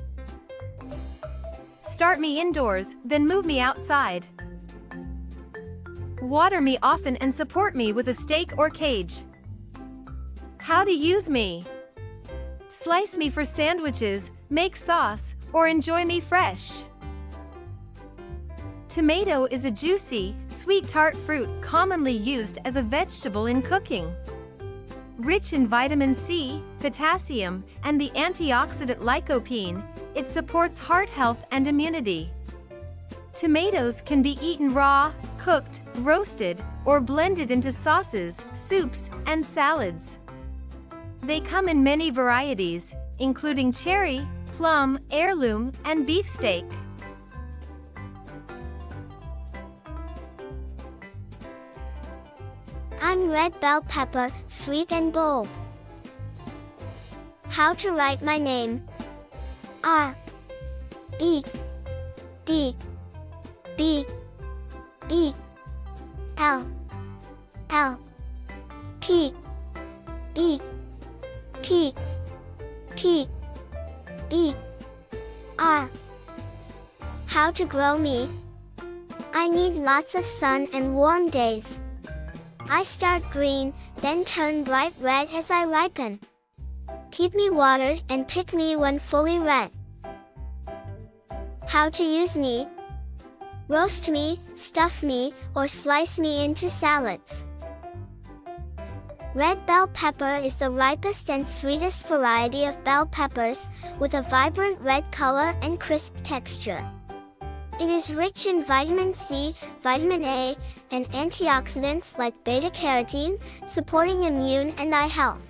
Start me indoors, then move me outside. Water me often and support me with a stake or cage. How to use me? Slice me for sandwiches, make sauce, or enjoy me fresh. Tomato is a juicy, sweet tart fruit commonly used as a vegetable in cooking. Rich in vitamin C, potassium, and the antioxidant lycopene, it supports heart health and immunity. Tomatoes can be eaten raw, cooked, roasted, or blended into sauces, soups, and salads. They come in many varieties, including cherry, plum, heirloom, and beefsteak. I'm red bell pepper, sweet and bold. How to write my name? R E D B E L L P E P P E R. How to grow me? I need lots of sun and warm days. I start green, then turn bright red as I ripen. Keep me watered and pick me when fully red. How to use me? Roast me, stuff me, or slice me into salads. Red bell pepper is the ripest and sweetest variety of bell peppers, with a vibrant red color and crisp texture. It is rich in vitamin C, vitamin A, and antioxidants like beta-carotene, supporting immune and eye health.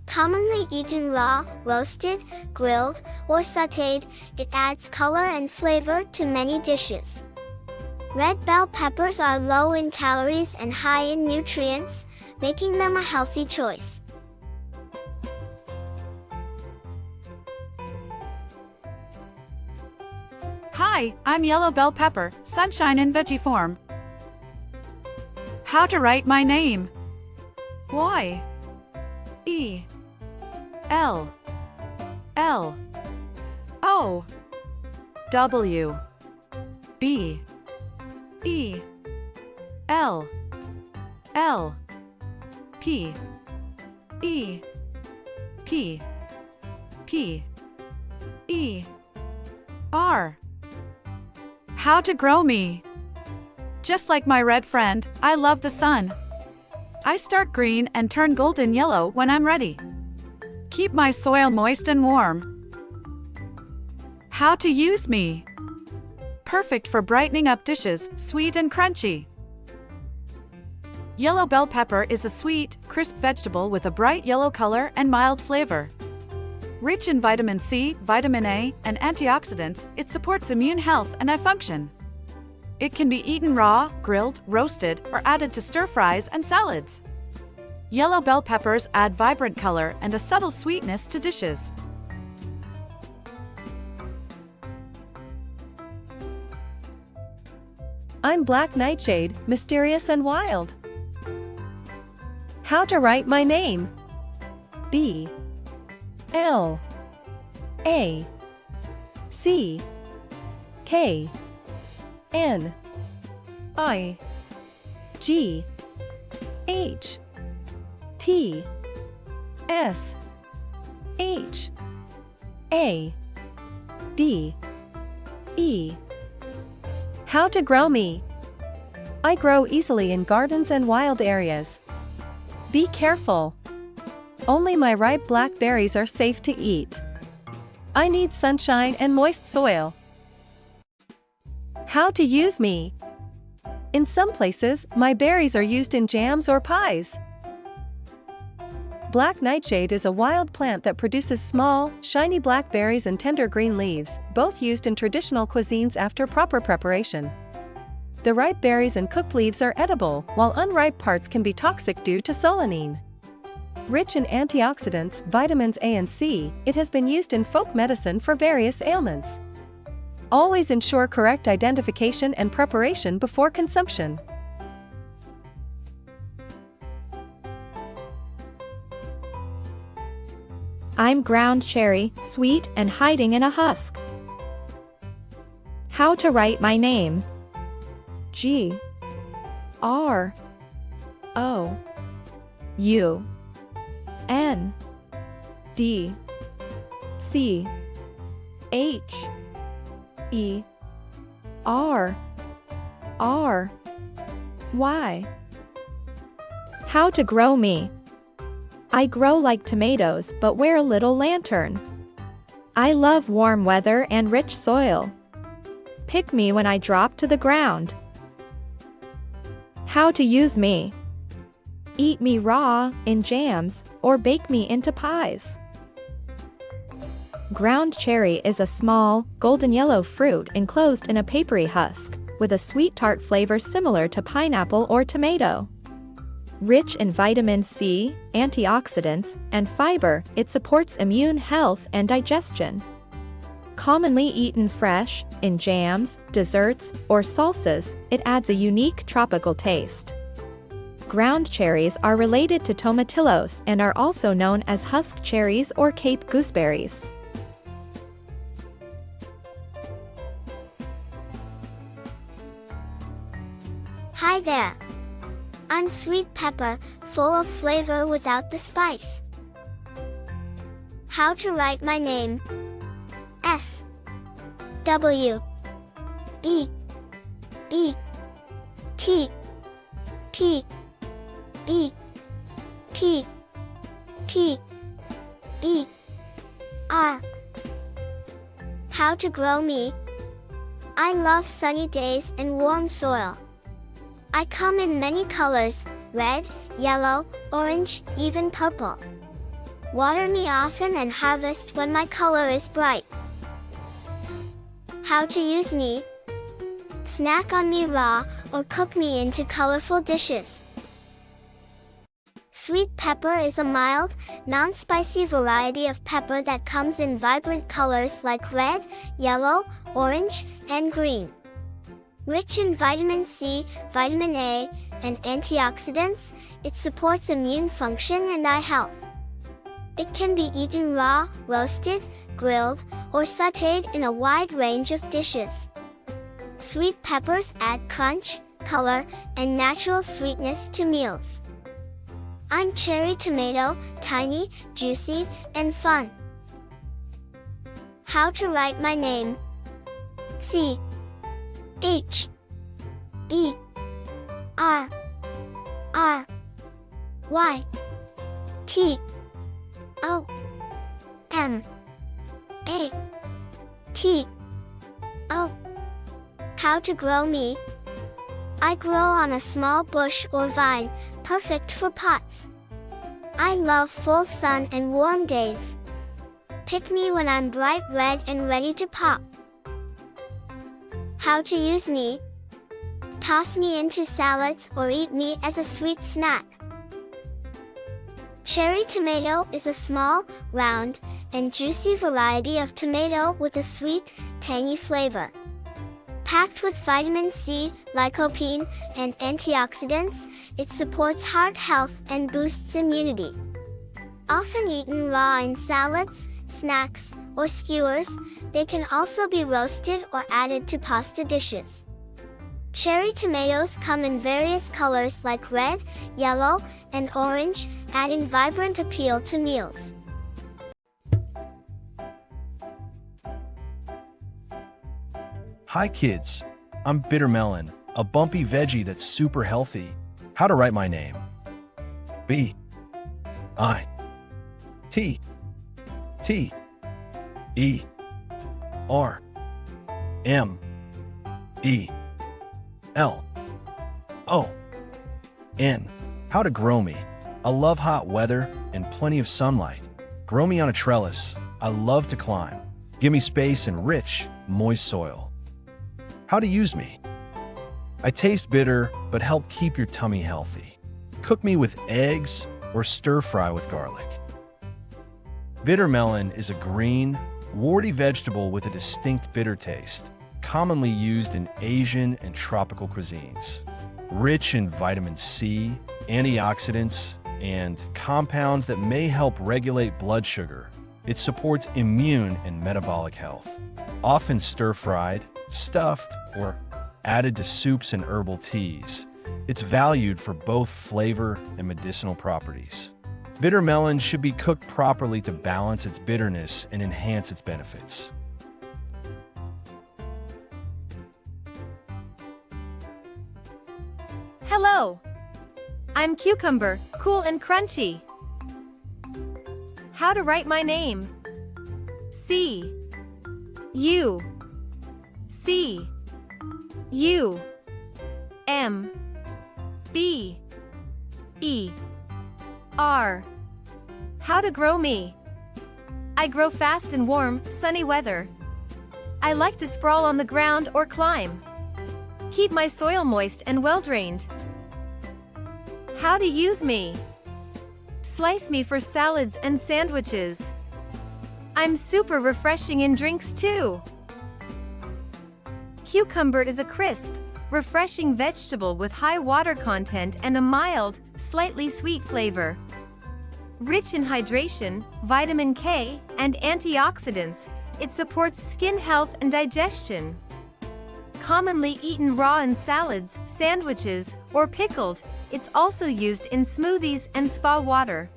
Commonly eaten raw, roasted, grilled, or sautéed, it adds color and flavor to many dishes. Red bell peppers are low in calories and high in nutrients, making them a healthy choice. Hi, I'm yellow bell pepper, sunshine in veggie form. How to write my name? Y E L L O W B E L L P E P P E R. How to grow me. Just like my red friend, I love the sun. I start green and turn golden yellow when I'm ready. Keep my soil moist and warm. How to use me. Perfect for brightening up dishes, sweet and crunchy. Yellow bell pepper is a sweet, crisp vegetable with a bright yellow color and mild flavor. Rich in vitamin C, vitamin A, and antioxidants, it supports immune health and eye function. It can be eaten raw, grilled, roasted, or added to stir-fries and salads. Yellow bell peppers add vibrant color and a subtle sweetness to dishes. I'm Black Nightshade, mysterious and wild. How to write my name. B L A C K N I G H T S H A D E. How to grow me. I grow easily in gardens and wild areas. Be careful. Only my ripe blackberries are safe to eat. I need sunshine and moist soil. How to use me. In some places, my berries are used in jams or pies. Black nightshade is a wild plant that produces small, shiny blackberries and tender green leaves, both used in traditional cuisines after proper preparation. The ripe berries and cooked leaves are edible, while unripe parts can be toxic due to solanine. Rich in antioxidants, vitamins A and C, it has been used in folk medicine for various ailments. Always ensure correct identification and preparation before consumption. I'm ground cherry, sweet and hiding in a husk. How to write my name. G R O U N D C H E R R Y. How to grow me. I grow like tomatoes but wear a little lantern. I love warm weather and rich soil. Pick me when I drop to the ground. How to use me. Eat me raw, in jams, or bake me into pies. Ground cherry is a small, golden yellow fruit enclosed in a papery husk, with a sweet tart flavor similar to pineapple or tomato. Rich in vitamin C, antioxidants, and fiber, it supports immune health and digestion. Commonly eaten fresh, in jams, desserts, or salsas, it adds a unique tropical taste. Ground cherries are related to tomatillos and are also known as husk cherries or Cape gooseberries. Hi there. I'm sweet pepper, full of flavor without the spice. How to write my name. S W E E T P E P P E R. How to grow me. I love sunny days and warm soil. I come in many colors, red, yellow, orange, even purple. Water me often and harvest when my color is bright. How to use me. Snack on me raw or cook me into colorful dishes. Sweet pepper is a mild, non-spicy variety of pepper that comes in vibrant colors like red, yellow, orange, and green. Rich in vitamin C, vitamin A, and antioxidants, it supports immune function and eye health. It can be eaten raw, roasted, grilled, or sautéed in a wide range of dishes. Sweet peppers add crunch, color, and natural sweetness to meals. I'm cherry tomato, tiny, juicy, and fun. How to write my name? C H E R R Y T O M A T O. How to grow me? I grow on a small bush or vine, perfect for pots. I love full sun and warm days. Pick me when I'm bright red and ready to pop. How to use me? Toss me into salads or eat me as a sweet snack. Cherry tomato is a small, round, and juicy variety of tomato with a sweet, tangy flavor. Packed with vitamin C, lycopene, and antioxidants, it supports heart health and boosts immunity. Often eaten raw in salads, snacks, or skewers, they can also be roasted or added to pasta dishes. Cherry tomatoes come in various colors like red, yellow, and orange, adding vibrant appeal to meals. Hi kids, I'm Bitter Melon, a bumpy veggie that's super healthy. How to write my name? B I T T E R M E L O N. How to grow me? I love hot weather and plenty of sunlight. Grow me on a trellis. I love to climb. Give me space and rich, moist soil. How to use me? I taste bitter, but help keep your tummy healthy. Cook me with eggs or stir fry with garlic. Bitter melon is a green, warty vegetable with a distinct bitter taste, commonly used in Asian and tropical cuisines. Rich in vitamin C, antioxidants, and compounds that may help regulate blood sugar, it supports immune and metabolic health. Often stir-fried, stuffed, or added to soups and herbal teas, it's valued for both flavor and medicinal properties. Bitter melon should be cooked properly to balance its bitterness and enhance its benefits. Hello! I'm Cucumber, cool and crunchy. How to write my name? C U C U M B E R. How to grow me? I grow fast in warm, sunny weather. I like to sprawl on the ground or climb. Keep my soil moist and well-drained. How to use me? Slice me for salads and sandwiches. I'm super refreshing in drinks too. Cucumber is a crisp, refreshing vegetable with high water content and a mild, slightly sweet flavor. Rich in hydration, vitamin K, and antioxidants, it supports skin health and digestion. Commonly eaten raw in salads, sandwiches, or pickled, it's also used in smoothies and spa water.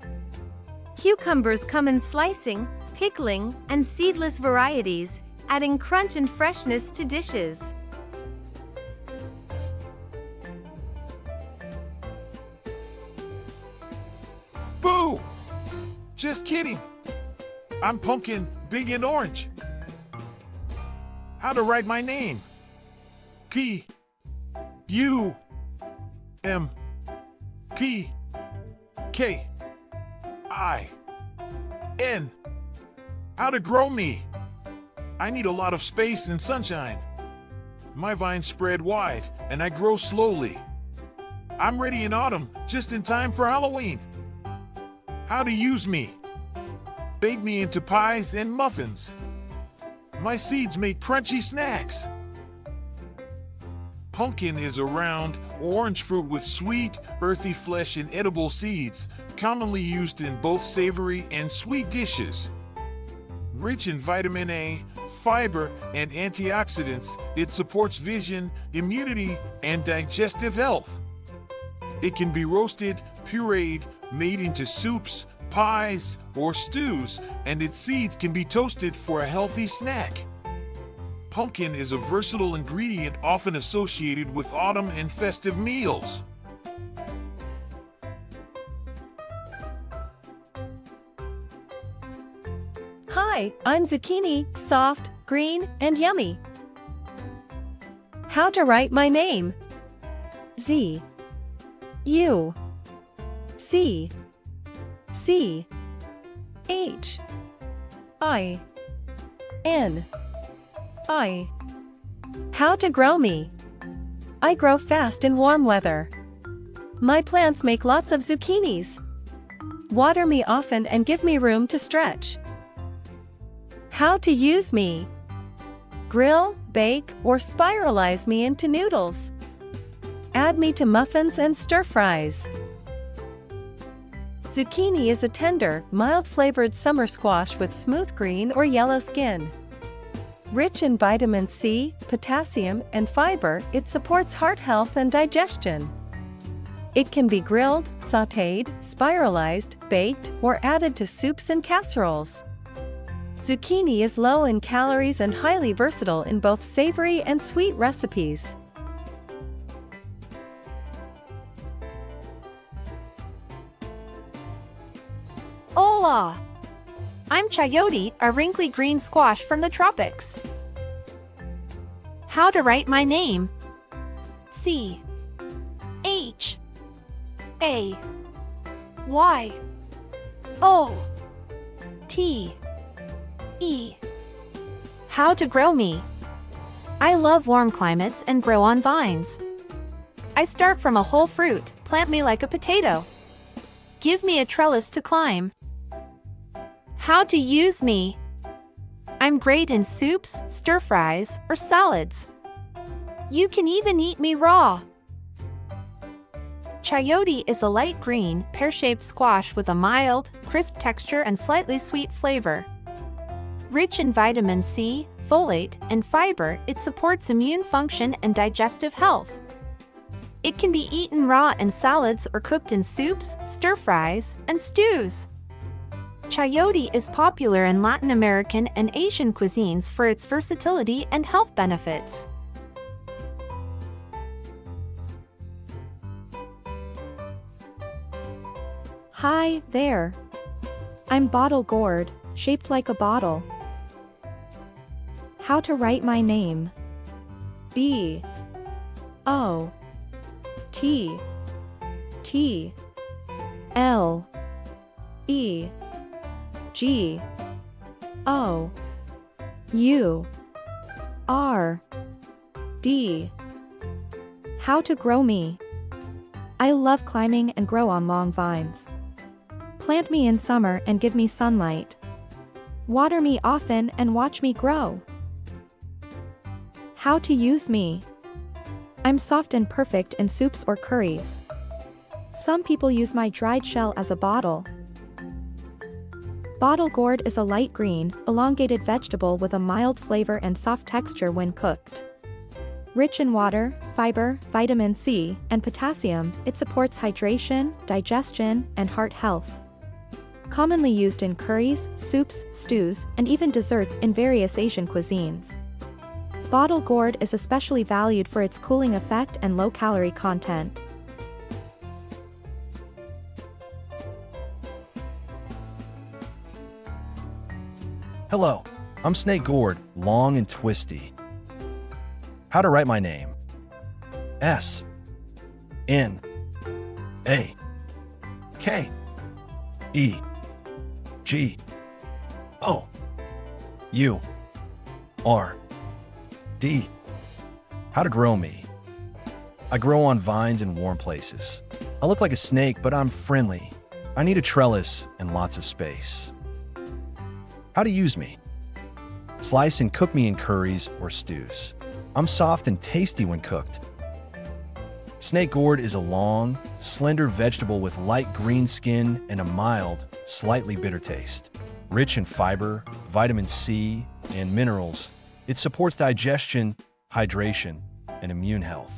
Cucumbers come in slicing, pickling, and seedless varieties, adding crunch and freshness to dishes. Boo! Just kidding. I'm Pumpkin, big and orange. How to write my name? P U M P K I N. How to grow me? I need a lot of space and sunshine. My vines spread wide, and I grow slowly. I'm ready in autumn, just in time for Halloween. How to use me? Bake me into pies and muffins. My seeds make crunchy snacks. Pumpkin is a round, orange fruit with sweet, earthy flesh and edible seeds, commonly used in both savory and sweet dishes. Rich in vitamin A, fiber, and antioxidants, it supports vision, immunity, and digestive health. It can be roasted, pureed, made into soups, pies, or stews, and its seeds can be toasted for a healthy snack. Pumpkin is a versatile ingredient often associated with autumn and festive meals. Hi, I'm zucchini, soft, green, and yummy. How to write my name? Z U C C H I N I. How to grow me? I grow fast in warm weather. My plants make lots of zucchinis. Water me often and give me room to stretch. How to use me? Grill, bake, or spiralize me into noodles. Add me to muffins and stir-fries. Zucchini is a tender, mild-flavored summer squash with smooth green or yellow skin. Rich in vitamin C, potassium, and fiber, it supports heart health and digestion. It can be grilled, sautéed, spiralized, baked, or added to soups and casseroles. Zucchini is low in calories and highly versatile in both savory and sweet recipes. Hola! I'm chayote, a wrinkly green squash from the tropics. How to write my name? C H A Y O T E. How to grow me? I love warm climates and grow on vines. I start from a whole fruit, plant me like a potato. Give me a trellis to climb. How to use me? I'm great in soups, stir-fries, or salads. You can even eat me raw. Chayote is a light green, pear-shaped squash with a mild, crisp texture and slightly sweet flavor. Rich in vitamin C, folate, and fiber, it supports immune function and digestive health. It can be eaten raw in salads or cooked in soups, stir-fries, and stews. Chayote is popular in Latin American and Asian cuisines for its versatility and health benefits. Hi there. I'm bottle gourd, shaped like a bottle. How to write my name? B O T T L E G O U R D. How to grow me? I love climbing and grow on long vines. Plant me in summer and give me sunlight. Water me often and watch me grow. How to use me? I'm soft and perfect in soups or curries. Some people use my dried shell as a bottle. Bottle gourd is a light green, elongated vegetable with a mild flavor and soft texture when cooked. Rich in water, fiber, vitamin C, and potassium, it supports hydration, digestion, and heart health. Commonly used in curries, soups, stews, and even desserts in various Asian cuisines. Bottle gourd is especially valued for its cooling effect and low-calorie content. Hello, I'm Snake Gourd, long and twisty. How to write my name? S N A K E G O U R D. How to grow me? I grow on vines in warm places. I look like a snake, but I'm friendly. I need a trellis and lots of space. How to use me? Slice and cook me in curries or stews. I'm soft and tasty when cooked. Snake gourd is a long, slender vegetable with light green skin and a mild, slightly bitter taste. Rich in fiber, vitamin C, and minerals. It supports digestion, hydration, and immune health.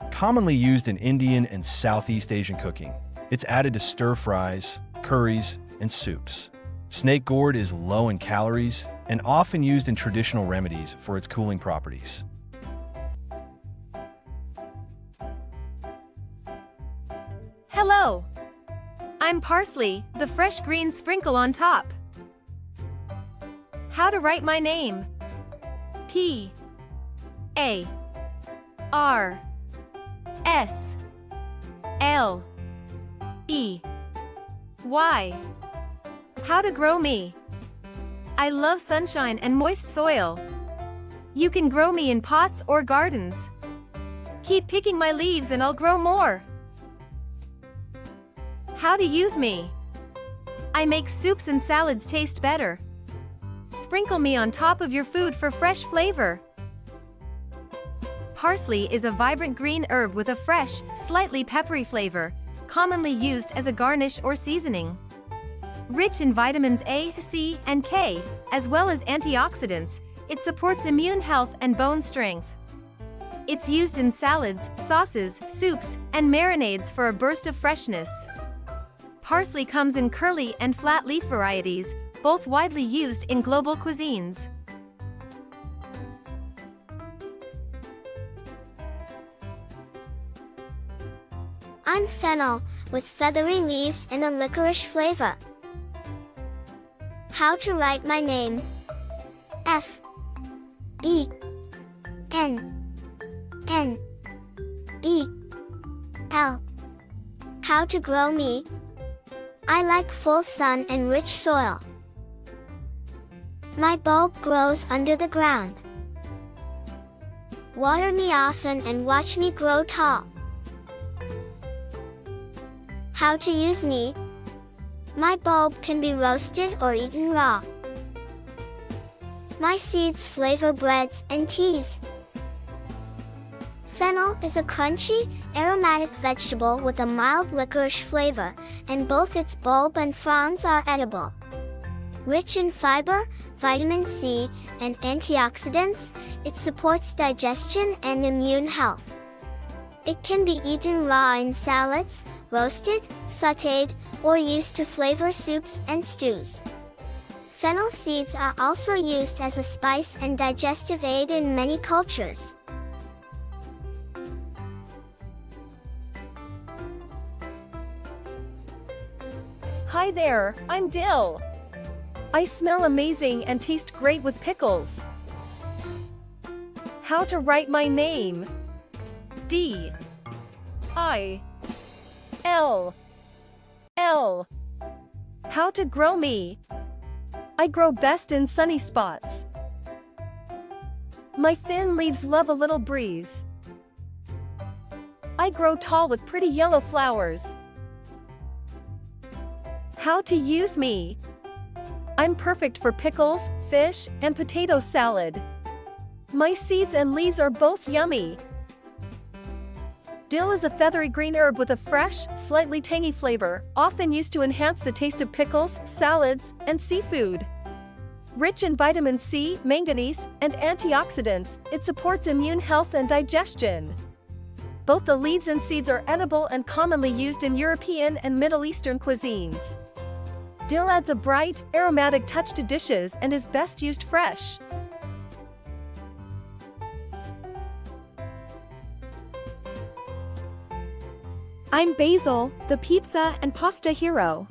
Commonly used in Indian and Southeast Asian cooking, it's added to stir-fries, curries, and soups. Snake gourd is low in calories and often used in traditional remedies for its cooling properties. Hello! I'm parsley, the fresh green sprinkle on top. How to write my name? P A R S L E Y. How to grow me? I love sunshine and moist soil. You can grow me in pots or gardens. Keep picking my leaves and I'll grow more. How to use me? I make soups and salads taste better. Sprinkle me on top of your food for fresh flavor. Parsley is a vibrant green herb with a fresh, slightly peppery flavor, commonly used as a garnish or seasoning. Rich in vitamins A, C, and K, as well as antioxidants, it supports immune health and bone strength. It's used in salads, sauces, soups, and marinades for a burst of freshness. Parsley comes in curly and flat leaf varieties, both widely used in global cuisines. I'm fennel, with feathery leaves and a licorice flavor. How to write my name? F E N N E L. How to grow me? I like full sun and rich soil. My bulb grows under the ground. Water me often and watch me grow tall. How to use me? My bulb can be roasted or eaten raw. My seeds flavor breads and teas. Fennel is a crunchy, aromatic vegetable with a mild licorice flavor, and both its bulb and fronds are edible. Rich in fiber, vitamin C, and antioxidants, it supports digestion and immune health. It can be eaten raw in salads, roasted, sautéed, or used to flavor soups and stews. Fennel seeds are also used as a spice and digestive aid in many cultures. Hi there, I'm Dill. I smell amazing and taste great with pickles. How to write my name? D I L L. How to grow me? I grow best in sunny spots. My thin leaves love a little breeze. I grow tall with pretty yellow flowers. How to use me? I'm perfect for pickles, fish, and potato salad. My seeds and leaves are both yummy. Dill is a feathery green herb with a fresh, slightly tangy flavor, often used to enhance the taste of pickles, salads, and seafood. Rich in vitamin C, manganese, and antioxidants, it supports immune health and digestion. Both the leaves and seeds are edible and commonly used in European and Middle Eastern cuisines. Dill adds a bright, aromatic touch to dishes and is best used fresh. I'm Basil, the pizza and pasta hero.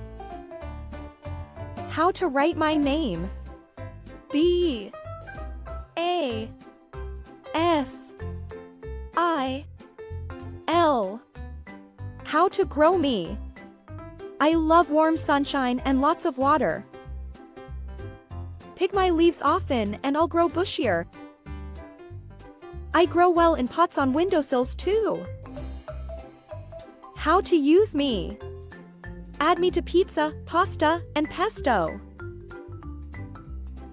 How to write my name? B A S I L. How to grow me? I love warm sunshine and lots of water. Pick my leaves often and I'll grow bushier. I grow well in pots on windowsills too. How to use me? Add me to pizza, pasta, and pesto.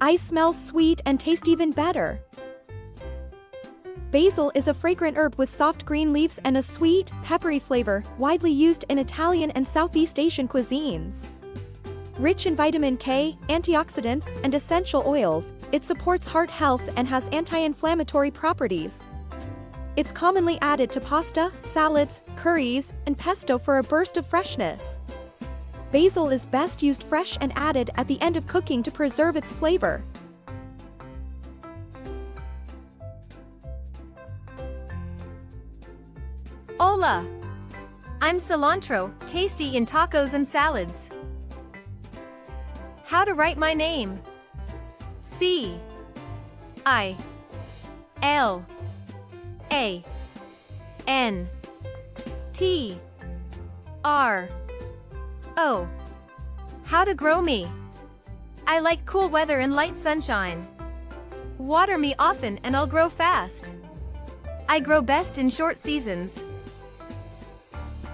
I smell sweet and taste even better. Basil is a fragrant herb with soft green leaves and a sweet, peppery flavor, widely used in Italian and Southeast Asian cuisines. Rich in vitamin K, antioxidants, and essential oils, it supports heart health and has anti-inflammatory properties. It's commonly added to pasta, salads, curries, and pesto for a burst of freshness. Basil is best used fresh and added at the end of cooking to preserve its flavor. Hola! I'm cilantro, tasty in tacos and salads. How to write my name? C I L A N T R O. How to grow me? I like cool weather and light sunshine. Water me often and I'll grow fast. I grow best in short seasons.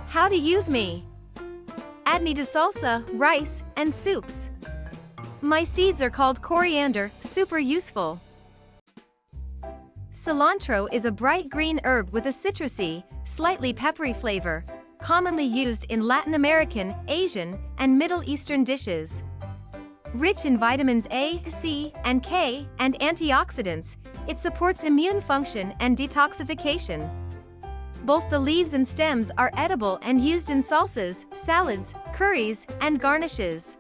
How to use me? Add me to salsa, rice, and soups. My seeds are called coriander, super useful. Cilantro is a bright green herb with a citrusy, slightly peppery flavor, commonly used in Latin American, Asian, and Middle Eastern dishes. Rich in vitamins A, C, and K, and antioxidants, it supports immune function and detoxification. Both the leaves and stems are edible and used in salsas, salads, curries, and garnishes.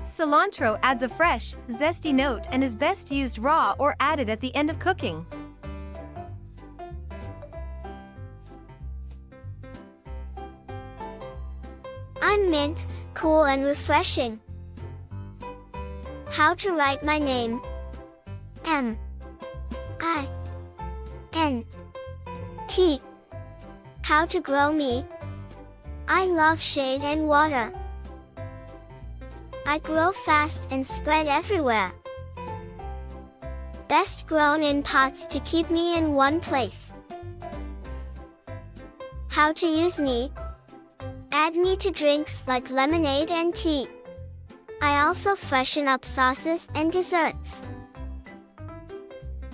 Cilantro adds a fresh, zesty note and is best used raw or added at the end of cooking. I'm mint, cool and refreshing. How to write my name? M I N T. How to grow me? I love shade and water. I grow fast and spread everywhere. Best grown in pots to keep me in one place. How to use me? Add me to drinks like lemonade and tea. I also freshen up sauces and desserts.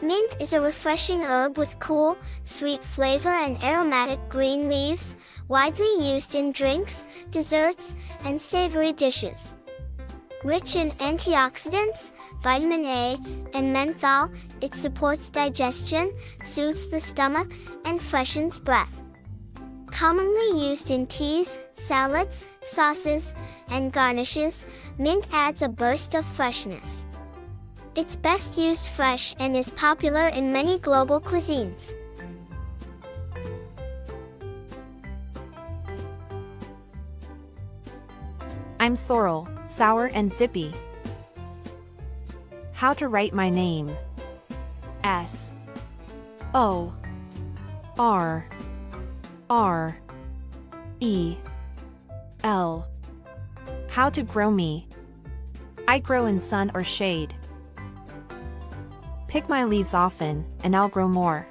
Mint is a refreshing herb with cool, sweet flavor and aromatic green leaves, widely used in drinks, desserts, and savory dishes. Rich in antioxidants, vitamin A, and menthol, it supports digestion, soothes the stomach, and freshens breath. Commonly used in teas, salads, sauces, and garnishes, mint adds a burst of freshness. It's best used fresh and is popular in many global cuisines. I'm sorrel, sour and zippy. How to write my name? S O R R E L. How to grow me? I grow in sun or shade. Pick my leaves often, and I'll grow more.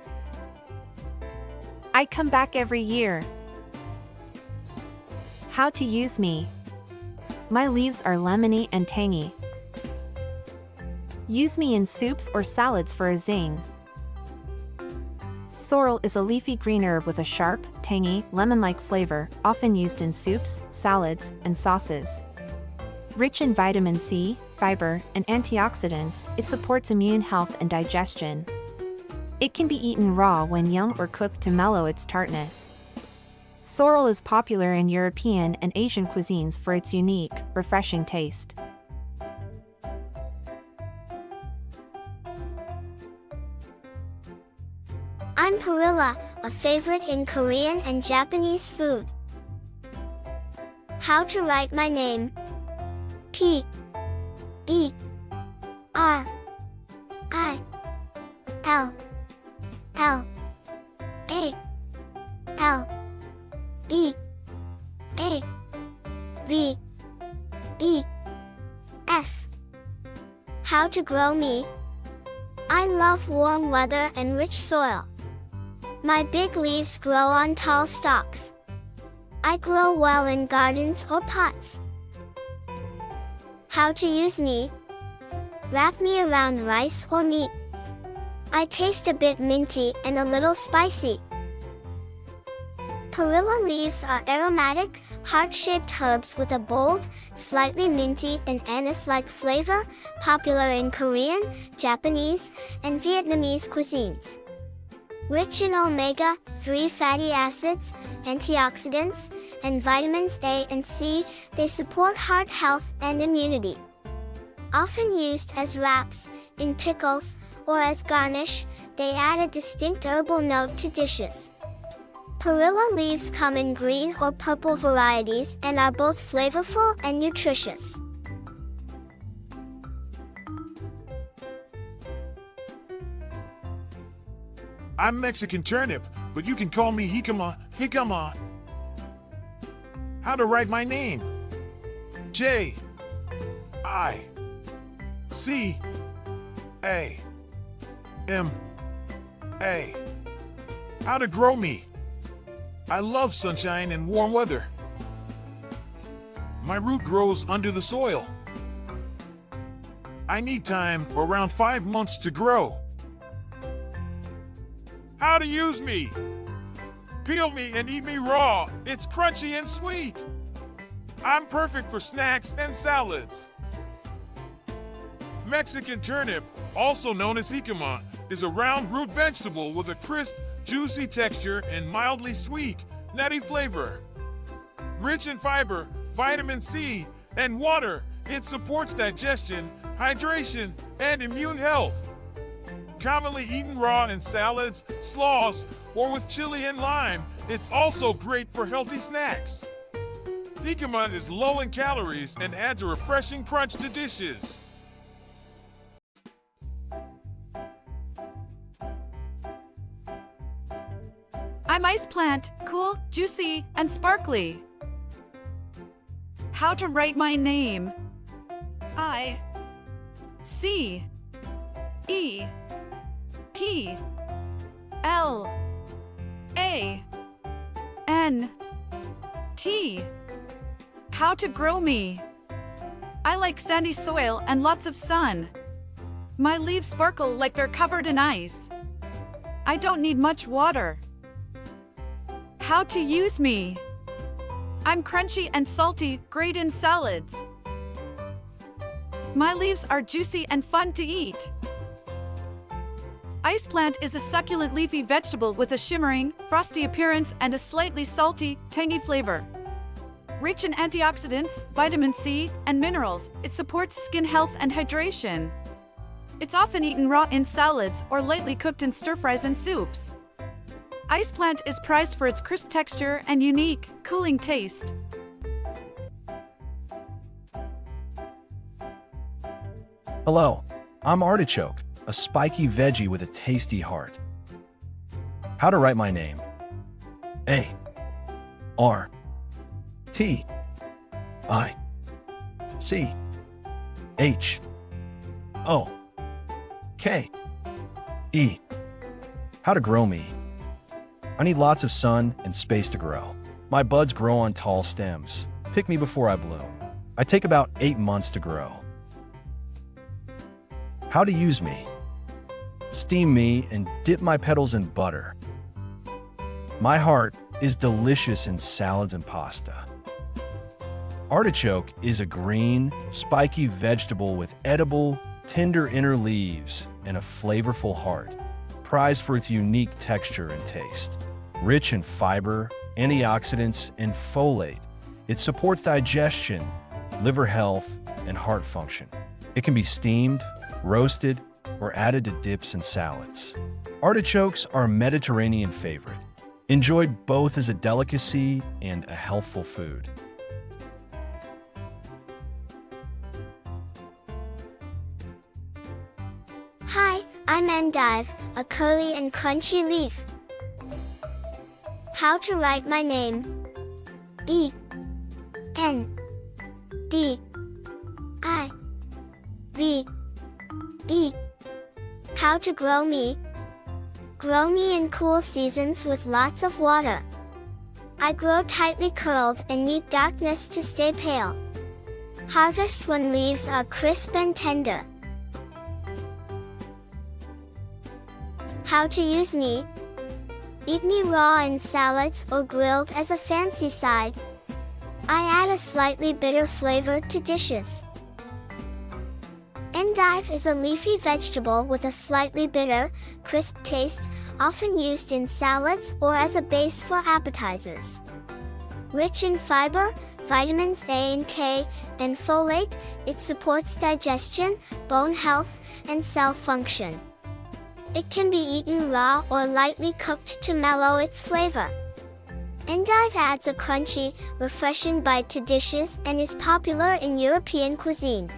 I come back every year. How to use me? My leaves are lemony and tangy. Use me in soups or salads for a zing. Sorrel is a leafy green herb with a sharp, tangy, lemon-like flavor, often used in soups, salads, and sauces. Rich in vitamin C, fiber, and antioxidants, it supports immune health and digestion. It can be eaten raw when young or cooked to mellow its tartness. Sorrel is popular in European and Asian cuisines for its unique, refreshing taste. I'm perilla, a favorite in Korean and Japanese food. How to write my name? P E R I L L A L E A V E S. How to grow me? I love warm weather and rich soil. My big leaves grow on tall stalks. I grow well in gardens or pots. How to use me? Wrap me around rice or meat. I taste a bit minty and a little spicy. Perilla leaves are aromatic, heart-shaped herbs with a bold, slightly minty and anise-like flavor, popular in Korean, Japanese, and Vietnamese cuisines. Rich in omega-3 fatty acids, antioxidants, and vitamins A and C, they support heart health and immunity. Often used as wraps, in pickles, or as garnish, they add a distinct herbal note to dishes. Perilla leaves come in green or purple varieties and are both flavorful and nutritious. I'm Mexican turnip, but you can call me jicama. How to write my name? J-I-C-A-M-A. How to grow me? I love sunshine and warm weather. My root grows under the soil. I need time, around 5 months to grow. How to use me? Peel me and eat me raw. It's crunchy and sweet. I'm perfect for snacks and salads. Mexican turnip, also known as jicama, is a round root vegetable with a crisp, juicy texture and mildly sweet, nutty flavor. Rich in fiber, vitamin C, and water, it supports digestion, hydration, and immune health. Commonly eaten raw in salads, slaws, or with chili and lime, it's also great for healthy snacks. Jicama is low in calories and adds a refreshing crunch to dishes. I'm ice plant, cool, juicy, and sparkly. How to write my name? I C E P L A N T. How to grow me? I like sandy soil and lots of sun. My leaves sparkle like they're covered in ice. I don't need much water. How to use me? I'm crunchy and salty, great in salads. My leaves are juicy and fun to eat. Ice plant is a succulent leafy vegetable with a shimmering, frosty appearance and a slightly salty, tangy flavor. Rich in antioxidants, vitamin C, and minerals, it supports skin health and hydration. It's often eaten raw in salads or lightly cooked in stir-fries and soups. Ice plant is prized for its crisp texture and unique, cooling taste. Hello, I'm artichoke, a spiky veggie with a tasty heart. How to write my name? A R T I C H O K E. How to grow me? I need lots of sun and space to grow. My buds grow on tall stems. Pick me before I bloom. I take about 8 months to grow. How to use me? Steam me and dip my petals in butter. My heart is delicious in salads and pasta. Artichoke is a green, spiky vegetable with edible, tender inner leaves and a flavorful heart, prized for its unique texture and taste. Rich in fiber, antioxidants, and folate, it supports digestion, liver health, and heart function. It can be steamed, roasted, or added to dips and salads. Artichokes are a Mediterranean favorite, enjoyed both as a delicacy and a healthful food. Hi, I'm endive, a curly and crunchy leaf. How to write my name? E N D I V E. How to grow me? Grow me in cool seasons with lots of water. I grow tightly curled and need darkness to stay pale. Harvest when leaves are crisp and tender. How to use me? Eat me raw in salads or grilled as a fancy side. I add a slightly bitter flavor to dishes. Endive is a leafy vegetable with a slightly bitter, crisp taste, often used in salads or as a base for appetizers. Rich in fiber, vitamins A and K, and folate, it supports digestion, bone health, and cell function. It can be eaten raw or lightly cooked to mellow its flavor. Endive adds a crunchy, refreshing bite to dishes and is popular in European cuisine.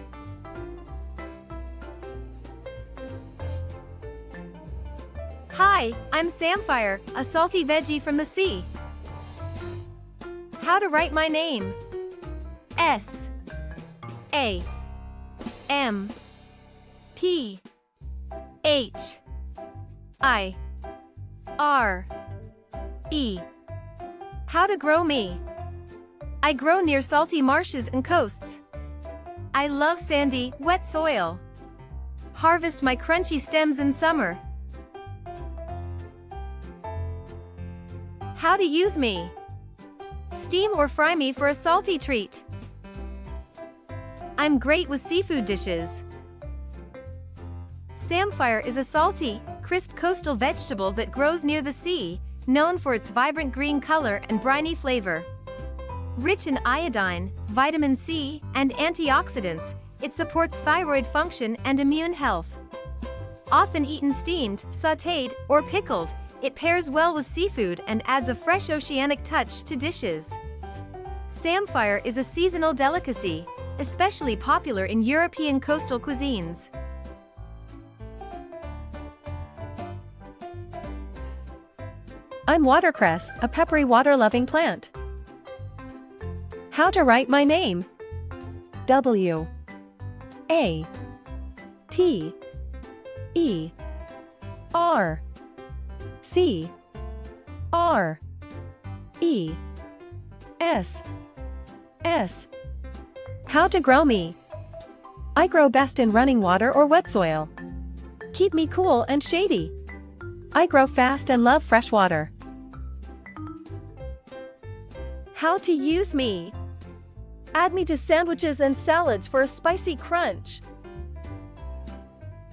Hi, I'm Samphire, a salty veggie from the sea. How to write my name? S A M P H I R E. How to grow me? I grow near salty marshes and coasts. I love sandy, wet soil. Harvest my crunchy stems in summer. How to use me? Steam or fry me for a salty treat. I'm great with seafood dishes. Samphire is a salty, crisp coastal vegetable that grows near the sea, known for its vibrant green color and briny flavor. Rich in iodine, vitamin C, and antioxidants, it supports thyroid function and immune health. Often eaten steamed, sautéed, or pickled, it pairs well with seafood and adds a fresh oceanic touch to dishes. Samphire is a seasonal delicacy, especially popular in European coastal cuisines. I'm watercress, a peppery water-loving plant. How to write my name? W A T E R C R E S S. How to grow me? I grow best in running water or wet soil. Keep me cool and shady. I grow fast and love fresh water. How to use me? Add me to sandwiches and salads for a spicy crunch.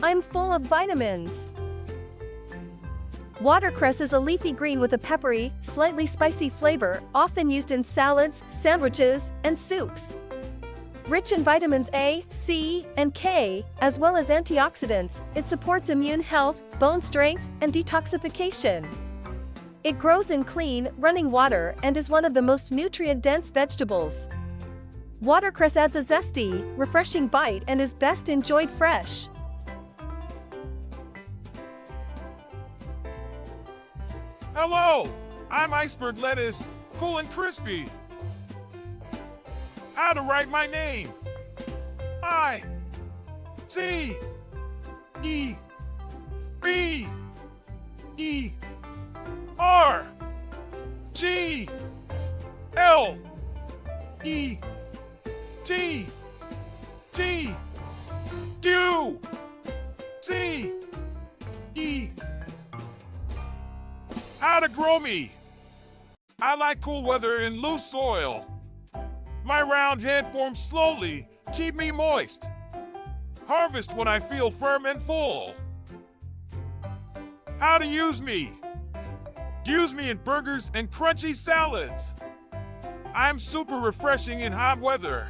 I'm full of vitamins. Watercress is a leafy green with a peppery, slightly spicy flavor, often used in salads, sandwiches, and soups. Rich in vitamins A, C, and K, as well as antioxidants, it supports immune health, bone strength, and detoxification. It grows in clean, running water and is one of the most nutrient-dense vegetables. Watercress adds a zesty, refreshing bite and is best enjoyed fresh. Hello, I'm iceberg lettuce, cool and crispy. How to write my name? I C E B E R G L E T T Q C E. How to grow me? I like cool weather and loose soil. My round head forms slowly, keep me moist. Harvest when I feel firm and full. How to use me? Use me in burgers and crunchy salads. I'm super refreshing in hot weather.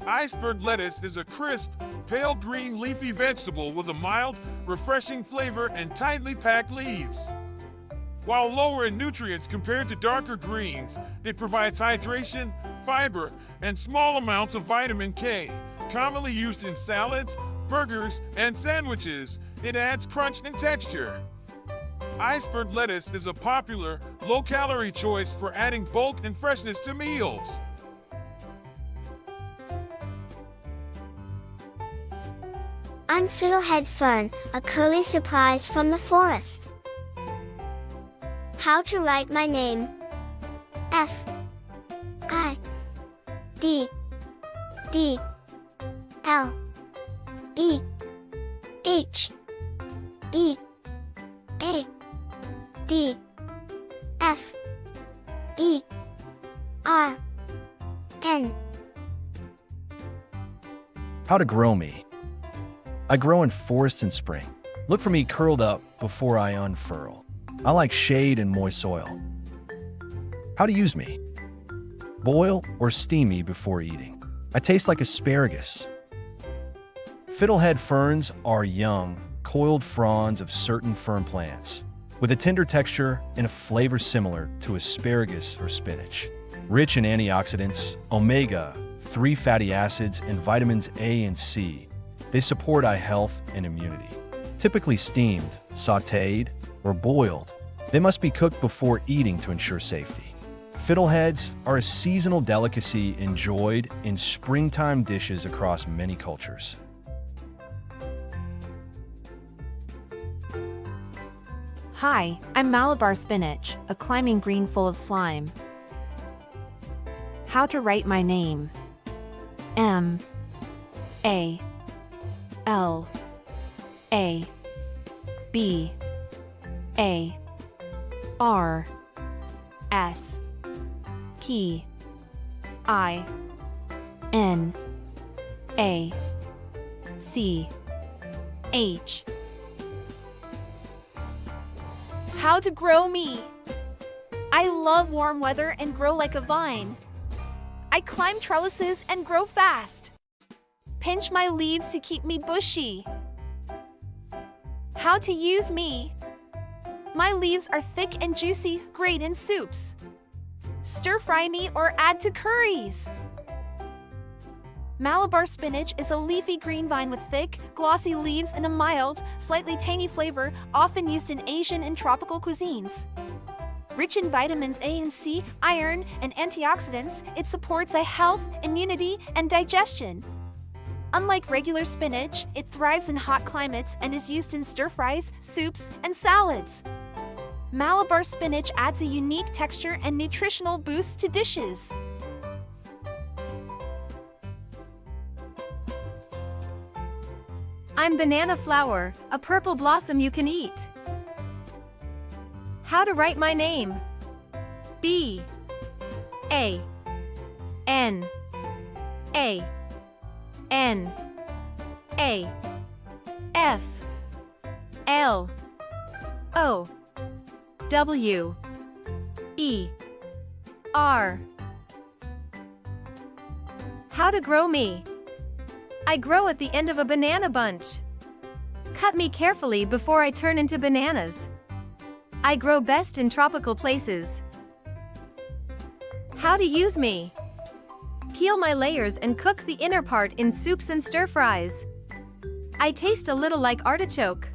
Iceberg lettuce is a crisp, pale green leafy vegetable with a mild, refreshing flavor and tightly packed leaves. While lower in nutrients compared to darker greens, it provides hydration, fiber, and small amounts of vitamin K. Commonly used in salads, burgers, and sandwiches, it adds crunch and texture. Iceberg lettuce is a popular, low-calorie choice for adding bulk and freshness to meals. I'm fiddlehead fern, a curly surprise from the forest. How to write my name? F I D D L E H E A D F E R N. How to grow me. I grow in forests in spring. Look for me curled up before I unfurl. I like shade and moist soil. How to use me. Boil or steam me before eating. I taste like asparagus. Fiddlehead ferns are young, coiled fronds of certain fern plants, with a tender texture and a flavor similar to asparagus or spinach. Rich in antioxidants, omega-3 fatty acids, and vitamins A and C, they support eye health and immunity. Typically steamed, sautéed, or boiled, they must be cooked before eating to ensure safety. Fiddleheads are a seasonal delicacy enjoyed in springtime dishes across many cultures. Hi, I'm Malabar spinach, a climbing green full of slime. How to write my name. M A L A B A R S P I N A C H. How to grow me. I love warm weather and grow like a vine. I climb trellises and grow fast. Pinch my leaves to keep me bushy. How to use me. My leaves are thick and juicy, great in soups. Stir fry me or add to curries. Malabar spinach is a leafy green vine with thick, glossy leaves and a mild, slightly tangy flavor, often used in Asian and tropical cuisines. Rich in vitamins A and C, iron, and antioxidants, it supports eye health, immunity, and digestion. Unlike regular spinach, it thrives in hot climates and is used in stir-fries, soups, and salads. Malabar spinach adds a unique texture and nutritional boost to dishes. I'm banana flower, a purple blossom you can eat. How to write my name. B A N A N A F L O W E R. How to grow me. I grow at the end of a banana bunch. Cut me carefully before I turn into bananas. I grow best in tropical places. How to use me. Peel my layers and cook the inner part in soups and stir-fries. I taste a little like artichoke.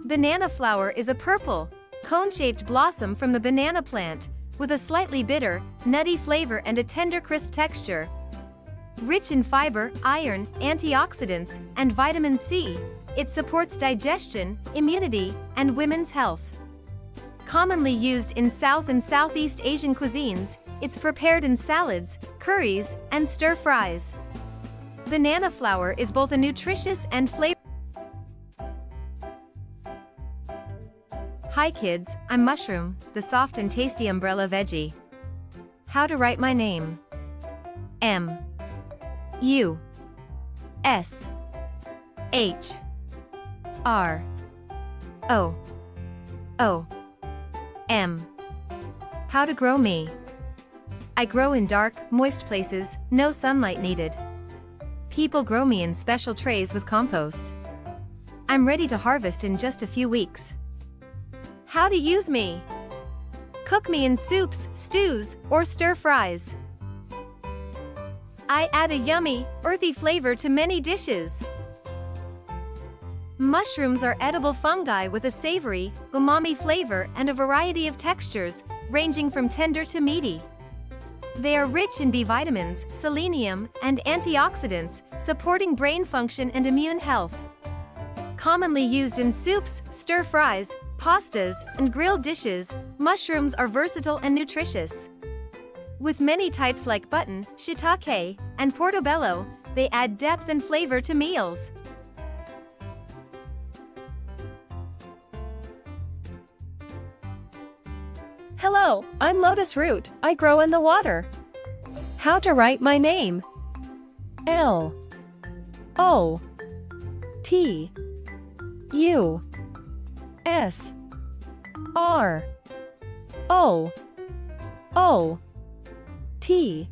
Banana flower is a purple, cone-shaped blossom from the banana plant, with a slightly bitter, nutty flavor and a tender crisp texture. Rich in fiber, iron, antioxidants, and vitamin C, it supports digestion, immunity, and women's health. Commonly used in South and Southeast Asian cuisines, it's prepared in salads, curries, and stir-fries. Banana flower is both a nutritious and flavorful. Hi kids, I'm Mushroom, the soft and tasty umbrella veggie. How to write my name. M U S H R O O M. How to grow me. I grow in dark, moist places, no sunlight needed. People grow me in special trays with compost. I'm ready to harvest in just a few weeks. How to use me. Cook me in soups, stews, or stir-fries. I add a yummy, earthy flavor to many dishes. Mushrooms are edible fungi with a savory, umami flavor and a variety of textures, ranging from tender to meaty. They are rich in B vitamins, selenium, and antioxidants, supporting brain function and immune health. Commonly used in soups, stir-fries, pastas, and grilled dishes, mushrooms are versatile and nutritious. With many types like button, shiitake, and portobello, they add depth and flavor to meals. Hello, I'm Lotus Root. I grow in the water. How to write my name? L O T U S R O O T.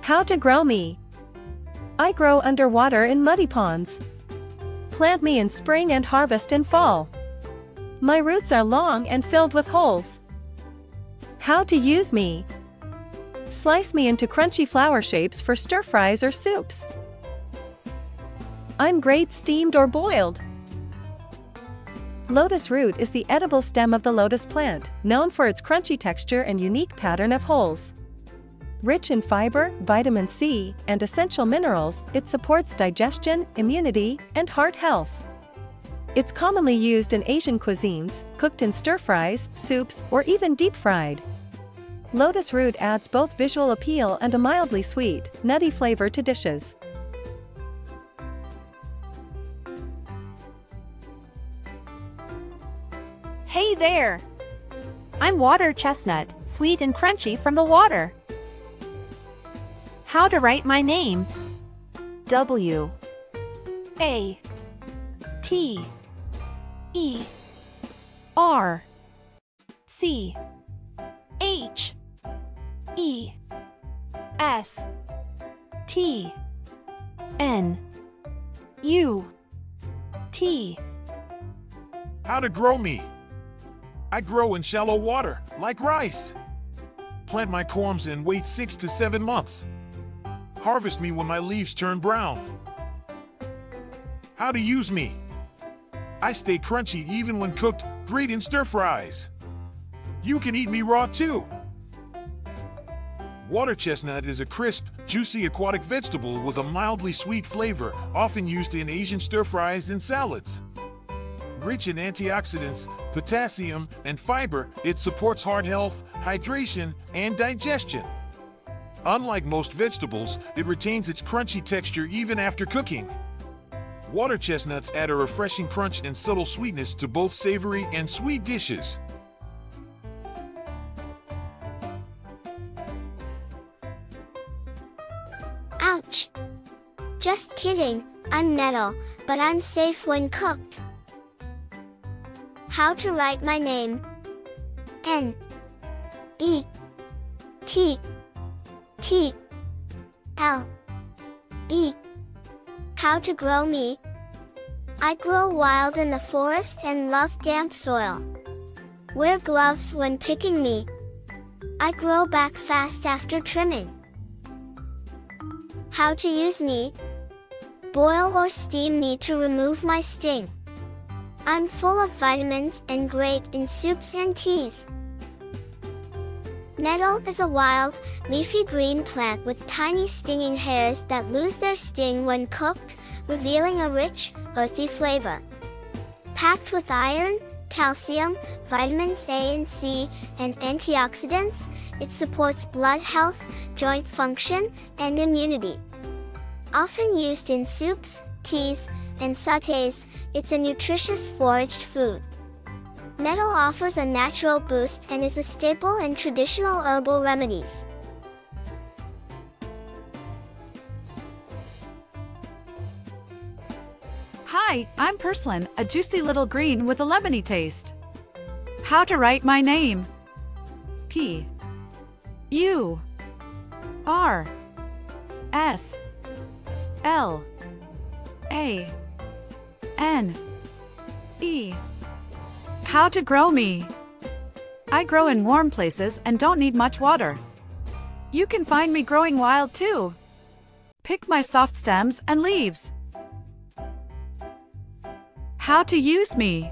How to grow me? I grow underwater in muddy ponds. Plant me in spring and harvest in fall. My roots are long and filled with holes. How to use me? Slice me into crunchy flower shapes for stir-fries or soups. I'm great steamed or boiled. Lotus root is the edible stem of the lotus plant, known for its crunchy texture and unique pattern of holes. Rich in fiber, vitamin C, and essential minerals, it supports digestion, immunity, and heart health. It's commonly used in Asian cuisines, cooked in stir-fries, soups, or even deep-fried. Lotus root adds both visual appeal and a mildly sweet, nutty flavor to dishes. Hey there! I'm water chestnut, sweet and crunchy from the water. How to write my name? W A T E R C H E S T N U T. How to grow me? I grow in shallow water, like rice. Plant my corms and wait 6 to 7 months. Harvest me when my leaves turn brown. How to use me? I stay crunchy even when cooked, great in stir-fries. You can eat me raw too. Water chestnut is a crisp, juicy aquatic vegetable with a mildly sweet flavor, often used in Asian stir-fries and salads. Rich in antioxidants, potassium, and fiber, it supports heart health, hydration, and digestion. Unlike most vegetables, it retains its crunchy texture even after cooking. Water chestnuts add a refreshing crunch and subtle sweetness to both savory and sweet dishes. Ouch! Just kidding, I'm nettle, but I'm safe when cooked. How to write my name? N E T T L E. How to grow me? I grow wild in the forest and love damp soil. Wear gloves when picking me. I grow back fast after trimming. How to use me? Boil or steam me to remove my sting. I'm full of vitamins and great in soups and teas. Nettle is a wild, leafy green plant with tiny stinging hairs that lose their sting when cooked, revealing a rich, earthy flavor. Packed with iron, calcium, vitamins A and C, and antioxidants, it supports blood health, joint function, and immunity. Often used in soups, teas, and sautés, it's a nutritious foraged food. Nettle offers a natural boost and is a staple in traditional herbal remedies. Hi, I'm Purslane, a juicy little green with a lemony taste. How to write my name? P U R S L A N E. How to grow me? I grow in warm places and don't need much water. You can find me growing wild too. Pick my soft stems and leaves. How to use me?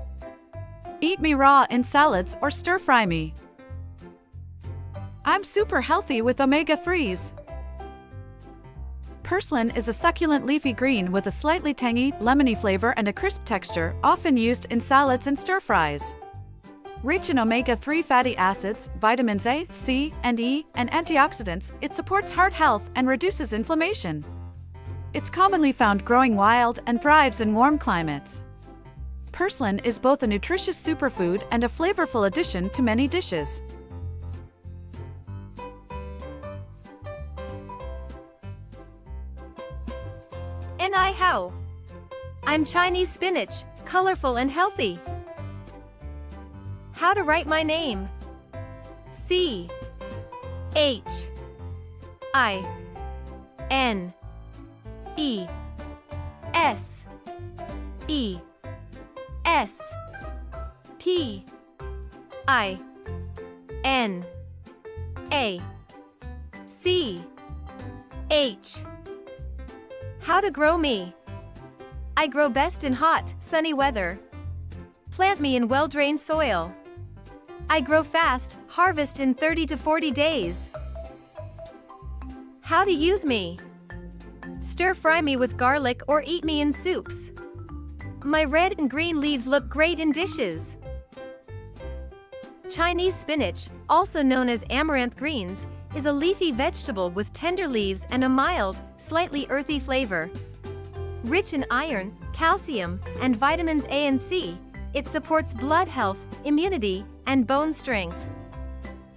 Eat me raw in salads or stir-fry me. I'm super healthy with omega-3s. Purslane is a succulent leafy green with a slightly tangy, lemony flavor and a crisp texture, often used in salads and stir-fries. Rich in omega-3 fatty acids, vitamins A, C, and E, and antioxidants, it supports heart health and reduces inflammation. It's commonly found growing wild and thrives in warm climates. Purslane is both a nutritious superfood and a flavorful addition to many dishes. I'm Chinese spinach, colorful and healthy. How to write my name? C H I N E S E S P I N A C H. How to grow me? I grow best in hot, sunny weather. Plant me in well-drained soil. I grow fast, harvest in 30 to 40 days. How to use me? Stir-fry me with garlic or eat me in soups. My red and green leaves look great in dishes. Chinese spinach, also known as amaranth greens, is a leafy vegetable with tender leaves and a mild, slightly earthy flavor. Rich in iron, calcium, and vitamins A and C, it supports blood health, immunity, and bone strength.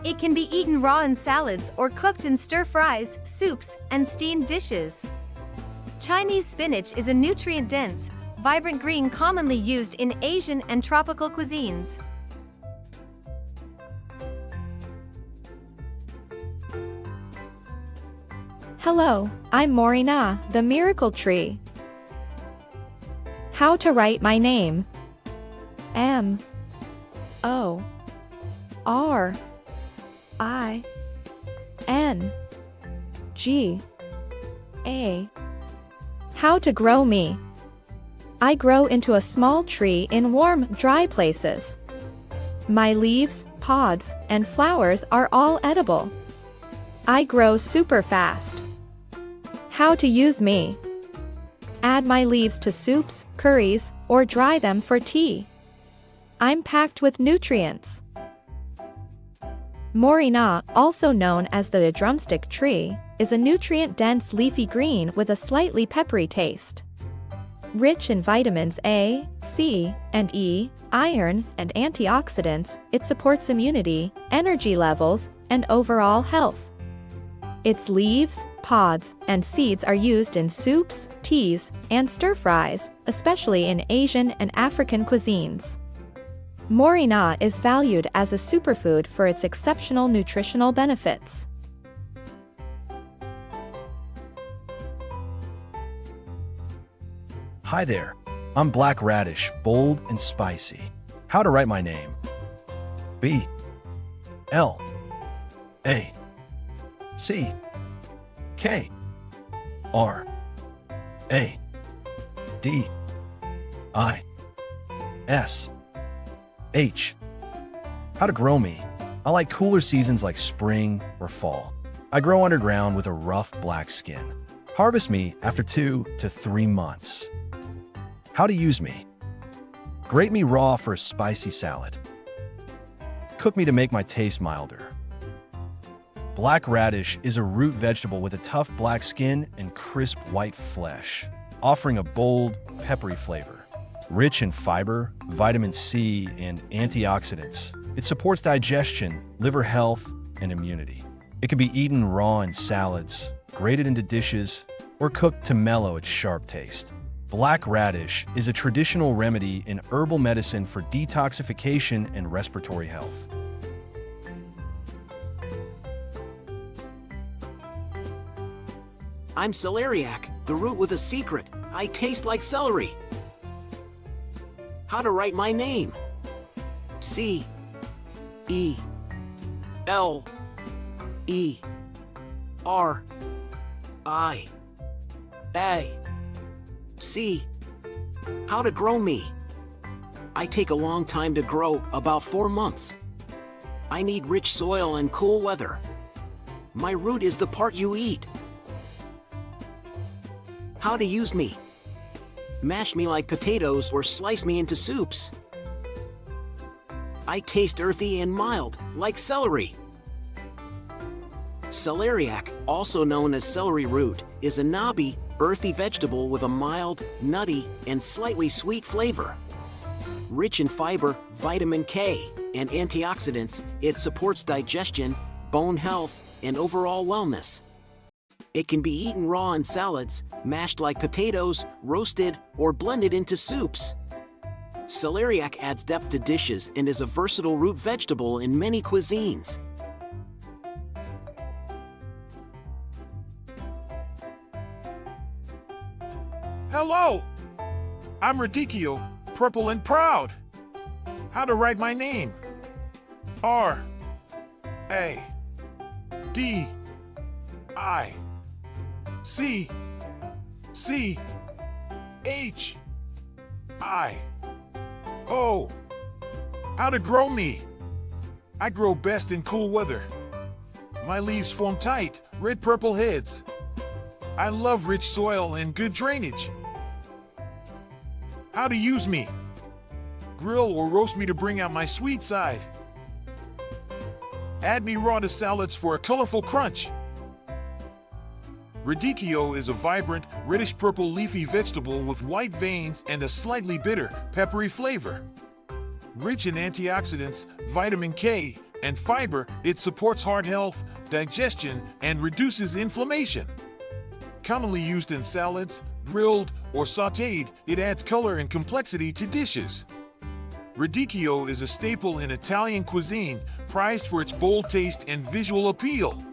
It can be eaten raw in salads or cooked in stir-fries, soups, and steamed dishes. Chinese spinach is a nutrient-dense, vibrant green commonly used in Asian and tropical cuisines. Hello, I'm Morina, the miracle tree. How to write my name? M O R I N G A. How to grow me? I grow into a small tree in warm, dry places. My leaves, pods, and flowers are all edible. I grow super fast. How to use me? Add my leaves to soups, curries, or dry them for tea. I'm packed with nutrients. Morina, also known as the drumstick tree, is a nutrient-dense leafy green with a slightly peppery taste. Rich in vitamins A, C, and E, iron, and antioxidants, it supports immunity, energy levels, and overall health. Its leaves, pods, and seeds are used in soups, teas, and stir-fries, especially in Asian and African cuisines. Morina is valued as a superfood for its exceptional nutritional benefits. Hi there, I'm Black Radish, bold and spicy. How to write my name? B L A C K R A D I S H. How to grow me? I like cooler seasons like spring or fall. I grow underground with a rough black skin. Harvest me after 2 to 3 months. How to use me? Grate me raw for a spicy salad. Cook me to make my taste milder. Black radish is a root vegetable with a tough black skin and crisp white flesh, offering a bold, peppery flavor. Rich in fiber, vitamin C, and antioxidants, it supports digestion, liver health, and immunity. It can be eaten raw in salads, grated into dishes, or cooked to mellow its sharp taste. Black radish is a traditional remedy in herbal medicine for detoxification and respiratory health. I'm celeriac, the root with a secret. I taste like celery. How to write my name? C E L E R I A C. How to grow me? I take a long time to grow, about 4 months. I need rich soil and cool weather. My root is the part you eat. How to use me? Mash me like potatoes or slice me into soups. I taste earthy and mild, like celery. Celeriac, also known as celery root, is a knobby, earthy vegetable with a mild, nutty, and slightly sweet flavor. Rich in fiber, vitamin K, and antioxidants, it supports digestion, bone health, and overall wellness. It can be eaten raw in salads, mashed like potatoes, roasted, or blended into soups. Celeriac adds depth to dishes and is a versatile root vegetable in many cuisines. Hello! I'm Radicchio, purple and proud. How to write my name? R A D I C C H I O. How to grow me? I grow best in cool weather. My leaves form tight, red-purple heads. I love rich soil and good drainage. How to use me? Grill or roast me to bring out my sweet side. Add me raw to salads for a colorful crunch. Radicchio is a vibrant, reddish-purple leafy vegetable with white veins and a slightly bitter, peppery flavor. Rich in antioxidants, vitamin K, and fiber, it supports heart health, digestion, and reduces inflammation. Commonly used in salads, grilled, or sautéed, it adds color and complexity to dishes. Radicchio is a staple in Italian cuisine, prized for its bold taste and visual appeal.